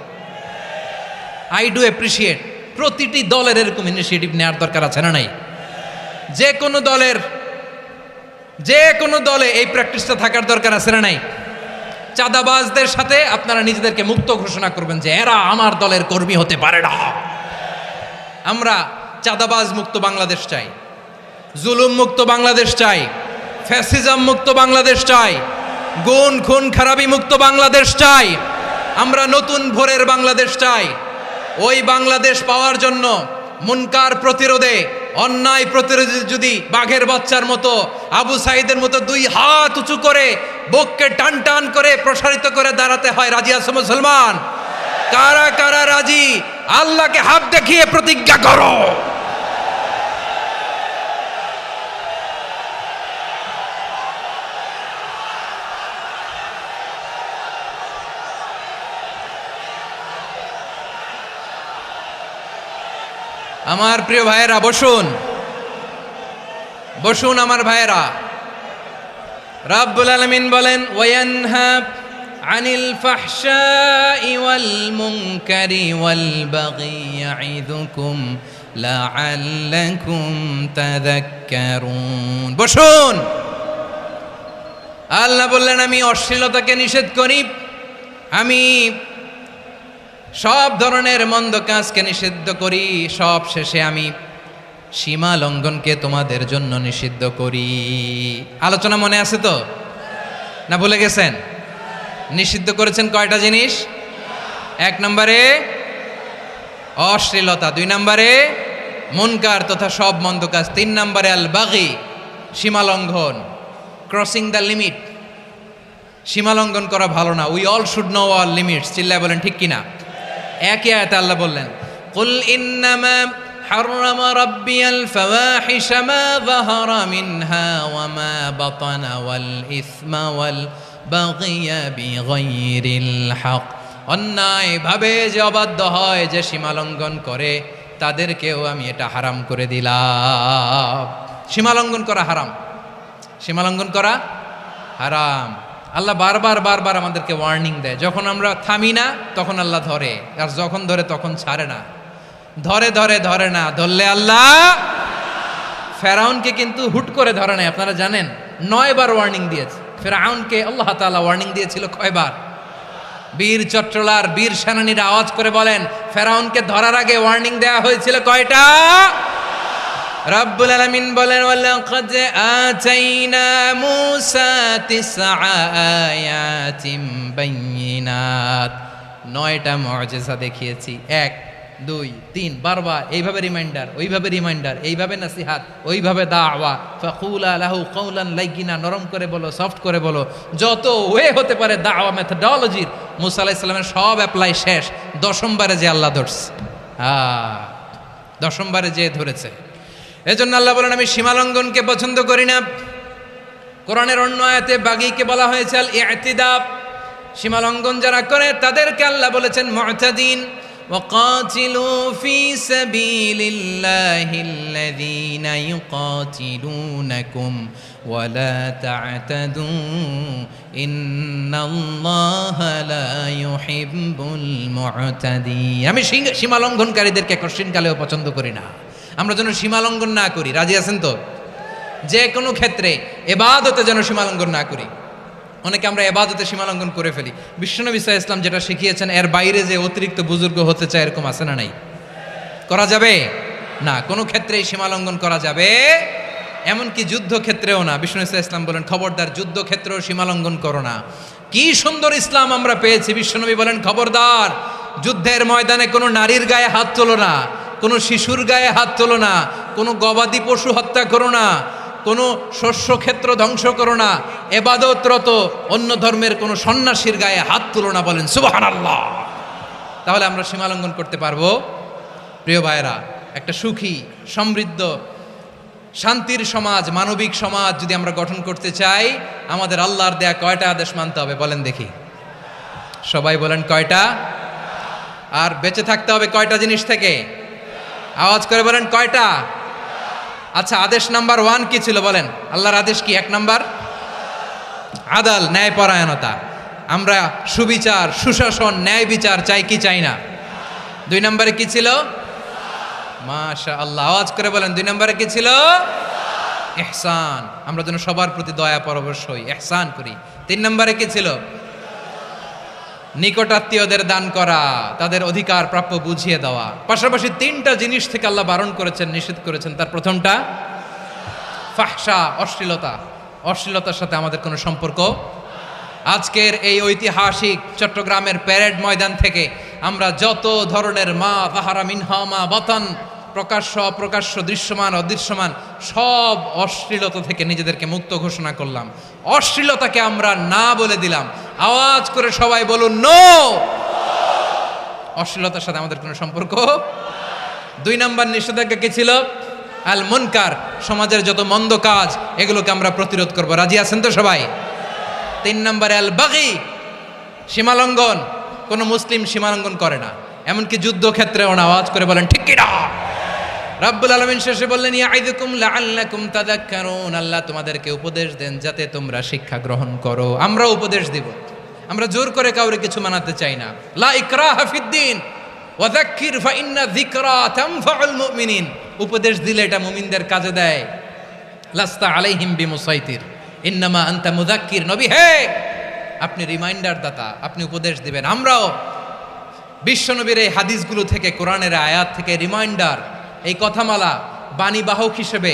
আই ডু অ্যাপ্রিসিয়েট, প্রতিটি দলের এরকম ইনিশিয়েটিভ নেওয়ার দরকার আছে না নাই? যে কোনো দলে এই প্র্যাকটিসটা থাকার দরকার আছে না নাই? চাঁদাবাজদের সাথে আপনারা নিজেদেরকে মুক্ত ঘোষণা করবেন যে এরা আমার দলের কর্মী হতে পারে না। আমরা চাঁদাবাজ মুক্ত বাংলাদেশ চাই, জুলুম মুক্ত বাংলাদেশ চাই, ফ্যাসিজম মুক্ত বাংলাদেশ চাই, গুণ খুন খারাপি মুক্ত বাংলাদেশ চাই। আমরা নতুন ভোরের বাংলাদেশ চাই। ওই বাংলাদেশ পাওয়ার জন্য মুনকার প্রতিরোধে, অন্যায় প্রতিরোধে যদি বাঘের বাচ্চার মতো, আবু সাইদের মতো দুই হাত উঁচু করে বুককে টান টান করে প্রসারিত করে দাঁড়াতে হয়, রাজি আছো মুসলমান? কারা কারা রাজি? আল্লাহকে হাত দেখিয়ে প্রতিজ্ঞা করো। আমার প্রিয় ভাইয়েরা, বসুন বসুন আমার ভাইয়েরা। রাব্বুল আলামিন বলেন, ওয়ায়ানহা আনিল ফাহশাই ওয়াল মুনকারি ওয়াল বাগি ইয়াইদুকুম লাআল্লাকুম তাযাক্কারুন। বসুন। আল্লাহ বললেন, আমি অশ্লীলতাকে নিষেধ করি, আমি সব ধরনের মন্দ কাজকে নিষিদ্ধ করি, সব শেষে আমি সীমা লঙ্ঘনকে তোমাদের জন্য নিষিদ্ধ করি। আলোচনা মনে আছে তো, না ভুলে গেছেন? নিষিদ্ধ করেছেন কয়টা জিনিস? 1 নম্বরে অশ্লীলতা, 2 নম্বরে মুনকার তথা সব মন্দ কাজ, 3 নম্বরে আল বাগি, সীমা লঙ্ঘন, ক্রসিং দ্য লিমিট। সীমা লঙ্ঘন করা ভালো না। We all should know our limits. চিল্লায় বলেন ঠিক কিনা? একই আয়াতে আল্লাহ বললেন, কুল ইন্নামা হাররামা রাব্বিয়াল ফাওয়াহিশা মা যাহারা মিনহা ওয়া মা বাতানা ওয়াল ইসমা ওয়াল বাগিয়া বিগাইরিল হক। অন্যায় ভাবে যে অবাধ্য হয়, যে সীমা লঙ্ঘন করে, তাদেরকেও আমি এটা হারাম করে দিলাম। সীমা লঙ্ঘন করা হারাম, সীমা লঙ্ঘন করা হারাম। আল্লাহ বারবার বারবার আমাদেরকে ওয়ার্নিং দেয়। যখন আমরা থামি না তখন আল্লাহ ধরে, আর যখন ধরে তখন ছাড়ে না। ধরে ধরে ধরে না, ধরলে আল্লাহ। ফেরাউনকে কিন্তু হুট করে ধরে নাই, আপনারা জানেন 9 বার ওয়ার্নিং দিয়েছে। ফেরাউনকে আল্লাহ তাআলা ওয়ার্নিং দিয়েছিল কয়বার? বীর চট্টলার বীর সেনানীরা আওয়াজ করে বলেন, ফেরাউনকে ধরার আগে ওয়ার্নিং দেওয়া হয়েছিল কয়টা? রাব্বুল আলামিন বলেন, ওয়ালাকাদ আতাইনা মূসা 9 আয়াতিন বাইয়িনাত। 9টা মুআজিজা দেখিয়েছি। 1 2 3 বারবার এইভাবে রিমাইন্ডার, ওইভাবে রিমাইন্ডার, এইভাবে নসিহাত, ওইভাবে দাওয়া। ফাকুলা লাহু কাওলান লাইয়িনা, নরম করে বলো, সফট করে বলো, যত ওয়ে হতে পারে দাওয়া মেথডোলজির। মূসা আলাইহিস সালামের সব অ্যাপ্লাই শেষ। 10ম বারে যে আল্লাহ ধরছে, 10ম বারে যে ধরেছে। এজন্য আল্লাহ বলেন, আমি সীমালঙ্ঘনকে পছন্দ করি না। কোরআনের অন্য আয়াতে বাগীকে বলা হয়েছে আল ইতিদা। সীমালঙ্ঘন যারা করে তাদেরকে আল্লাহ বলেছেন মুতাদিন। ওয়াকাতিলু ফি সাবিলিল্লাহিল্লাযীনা ইউকাতিলুনাকুম ওয়ালা তা'তাদু ইন্নাল্লাহা লা ইউহিব্বুল মুতাদিন। আমি সীমালঙ্ঘনকারীদেরকে কোশ্চিনকালেও পছন্দ করি না। আমরা যেন সীমালঙ্ঘন না করি। রাজি আছেন তো? যে কোনো ক্ষেত্রে ইবাদতে যেন সীমালঙ্ঘন না করি। অনেকে আমরা ইবাদতে সীমালঙ্ঘন করে ফেলি। বিশ্বনবী সাল্লাল্লাহু আলাইহি ওয়াসাল্লাম যেটা শিখিয়েছেন, এর বাইরে যে অতিরিক্ত বুজুর্গ হতে চায়, এরকম আছে না নাই? করা যাবে না, কোনো ক্ষেত্রেই সীমালঙ্ঘন করা যাবে, এমনকি যুদ্ধক্ষেত্রেও না। বিশ্বনবী সাল্লাল্লাহু আলাইহি ওয়াসাল্লাম বলেন, খবরদার যুদ্ধক্ষেত্রেও সীমালঙ্ঘন করো না। কি সুন্দর ইসলাম আমরা পেয়েছি। বিশ্বনবী বলেন, খবরদার যুদ্ধের ময়দানে কোনো নারীর গায়ে হাত তোলো না, কোনো শিশুর গায়ে হাত তোলো না, কোনো গবাদি পশু হত্যা করো না, কোনো শস্যক্ষেত্র ধ্বংস করো না, ইবাদতরত অন্য ধর্মের কোনো সন্ন্যাসীর গায়ে হাত তুলো না। বলেন সুবহানাল্লাহ। তাহলে আমরা সীমালঙ্ঘন করতে পারবো? প্রিয় ভাইরা, একটা সুখী, সমৃদ্ধ, শান্তির সমাজ, মানবিক সমাজ যদি আমরা গঠন করতে চাই, আমাদের আল্লাহর দেয়া কয়টা আদেশ মানতে হবে বলেন দেখি? সবাই বলেন কয়টা? আর বেঁচে থাকতে হবে কয়টা জিনিস থেকে? আওয়াজ করে বলেন কয়টা? আচ্ছা, আদেশ নাম্বার 1 কি ছিল বলেন? আল্লাহর আদেশ কি? 1 নাম্বার আদাল, ন্যায়পরায়ণতা। আমরা সুবিচার, সুশাসন, ন্যায় বিচার চাই কি চাই না? 2 নম্বরে কি ছিল? মাশাআল্লাহ, আওয়াজ করে বলেন 2 নম্বরে কি ছিল? ইহসান। আমরা যেন সবার প্রতি দয়া পরবশ হই, ইহসান করি। 3 নম্বরে কি ছিল? নিকটাত্মীয়দের দান করা, তাদের অধিকার প্রাপ্য বুঝিয়ে দেওয়া। পাশাপাশি 3টা জিনিস থেকে আল্লাহ বারণ করেছেন, নিষেধ করেছেন। তার প্রথমটা ফাহশা, অশ্লীলতা। অশ্লীলতার সাথে আমাদের কোনো সম্পর্ক। আজকের এই ঐতিহাসিক চট্টগ্রামের প্যারেড ময়দান থেকে আমরা যত ধরনের মা যাহারা মিনহা মা বাতান, প্রকাশ্য অপ্রকাশ্য, দৃশ্যমান অদৃশ্যমান, সব অশ্লীলতা থেকে নিজেদেরকে মুক্ত ঘোষণা করলাম। অশ্লীলতাকে আমরা না বলে দিলাম। আওয়াজ করে সবাই বলুন নো। অশ্লীলতার সাথে আমাদের কোনো সম্পর্ক। 2 নম্বর নিষেধাজ্ঞা কি ছিল? আল মুনকার, সমাজের যত মন্দ কাজ এগুলোকে আমরা প্রতিরোধ করব। রাজি আছেন তো সবাই? 3 নম্বরে আল বাগি, সীমালঙ্ঘন। কোন মুসলিম সীমালঙ্ঘন করে না, এমনকি যুদ্ধক্ষেত্রেও না। আওয়াজ করে বলেন ঠিক কি না? রাব্বুল আলামিন শেষে বললেন ইয়াইদুকুম লাআল্লাকুম তাযাক্কারুন, আল্লাহ তোমাদেরকে উপদেশ দেন যাতে তোমরা শিক্ষা গ্রহণ করো। আমরা উপদেশ দিব, আমরা জোর করে কাউরে কিছু মানাতে চাই না। লা ইকরাহা ফিদ্দিন ওয়া যাক্কির ফা ইন্না যিকরা তানফাউল মুমিনিন। উপদেশ দিলে এটা মুমিনদের কাজে দেয়। লাস্তা আলাইহিম বিমুসাইতির ইন্নামা আনতা মুযাক্কির। নবী হে, আপনি রিমাইন্ডার দাতা, আপনি উপদেশ দিবেন। আমরাও বিশ্বনবীর এই হাদিসগুলো থেকে, কোরআনের আয়াত থেকে রিমাইন্ডার, এই কথামালা, বাণীবাহক হিসেবে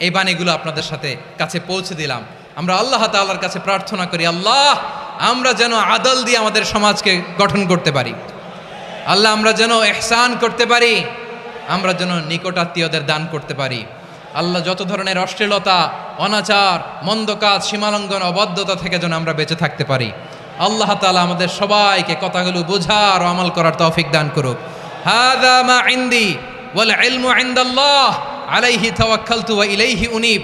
এই বাণীগুলো আপনাদের সাথে কাছে পৌঁছে দিলাম। আমরা আল্লাহ তাআলার কাছে প্রার্থনা করি, আল্লাহ আমরা যেন আদল দিয়ে আমাদের সমাজকে গঠন করতে পারি। আল্লাহ আমরা যেন ইহসান করতে পারি, আমরা যেন নিকটাত্মীয়দের দান করতে পারি। আল্লাহ যত ধরনের অশ্লীলতা, অনাচার, মন্দ কাজ, সীমালঙ্ঘন, অবাধ্যতা থেকে যেন আমরা বেঁচে থাকতে পারি। আল্লাহ তাআলা আমাদের সবাইকে কথাগুলো বোঝার ও আমল করার তৌফিক দান করুক। হাযা মা ইনদি ওয়াল ইলমু ইনদাল্লাহ আলাইহি তাওয়াক্কালতু ওয়া ইলাইহি উনীব।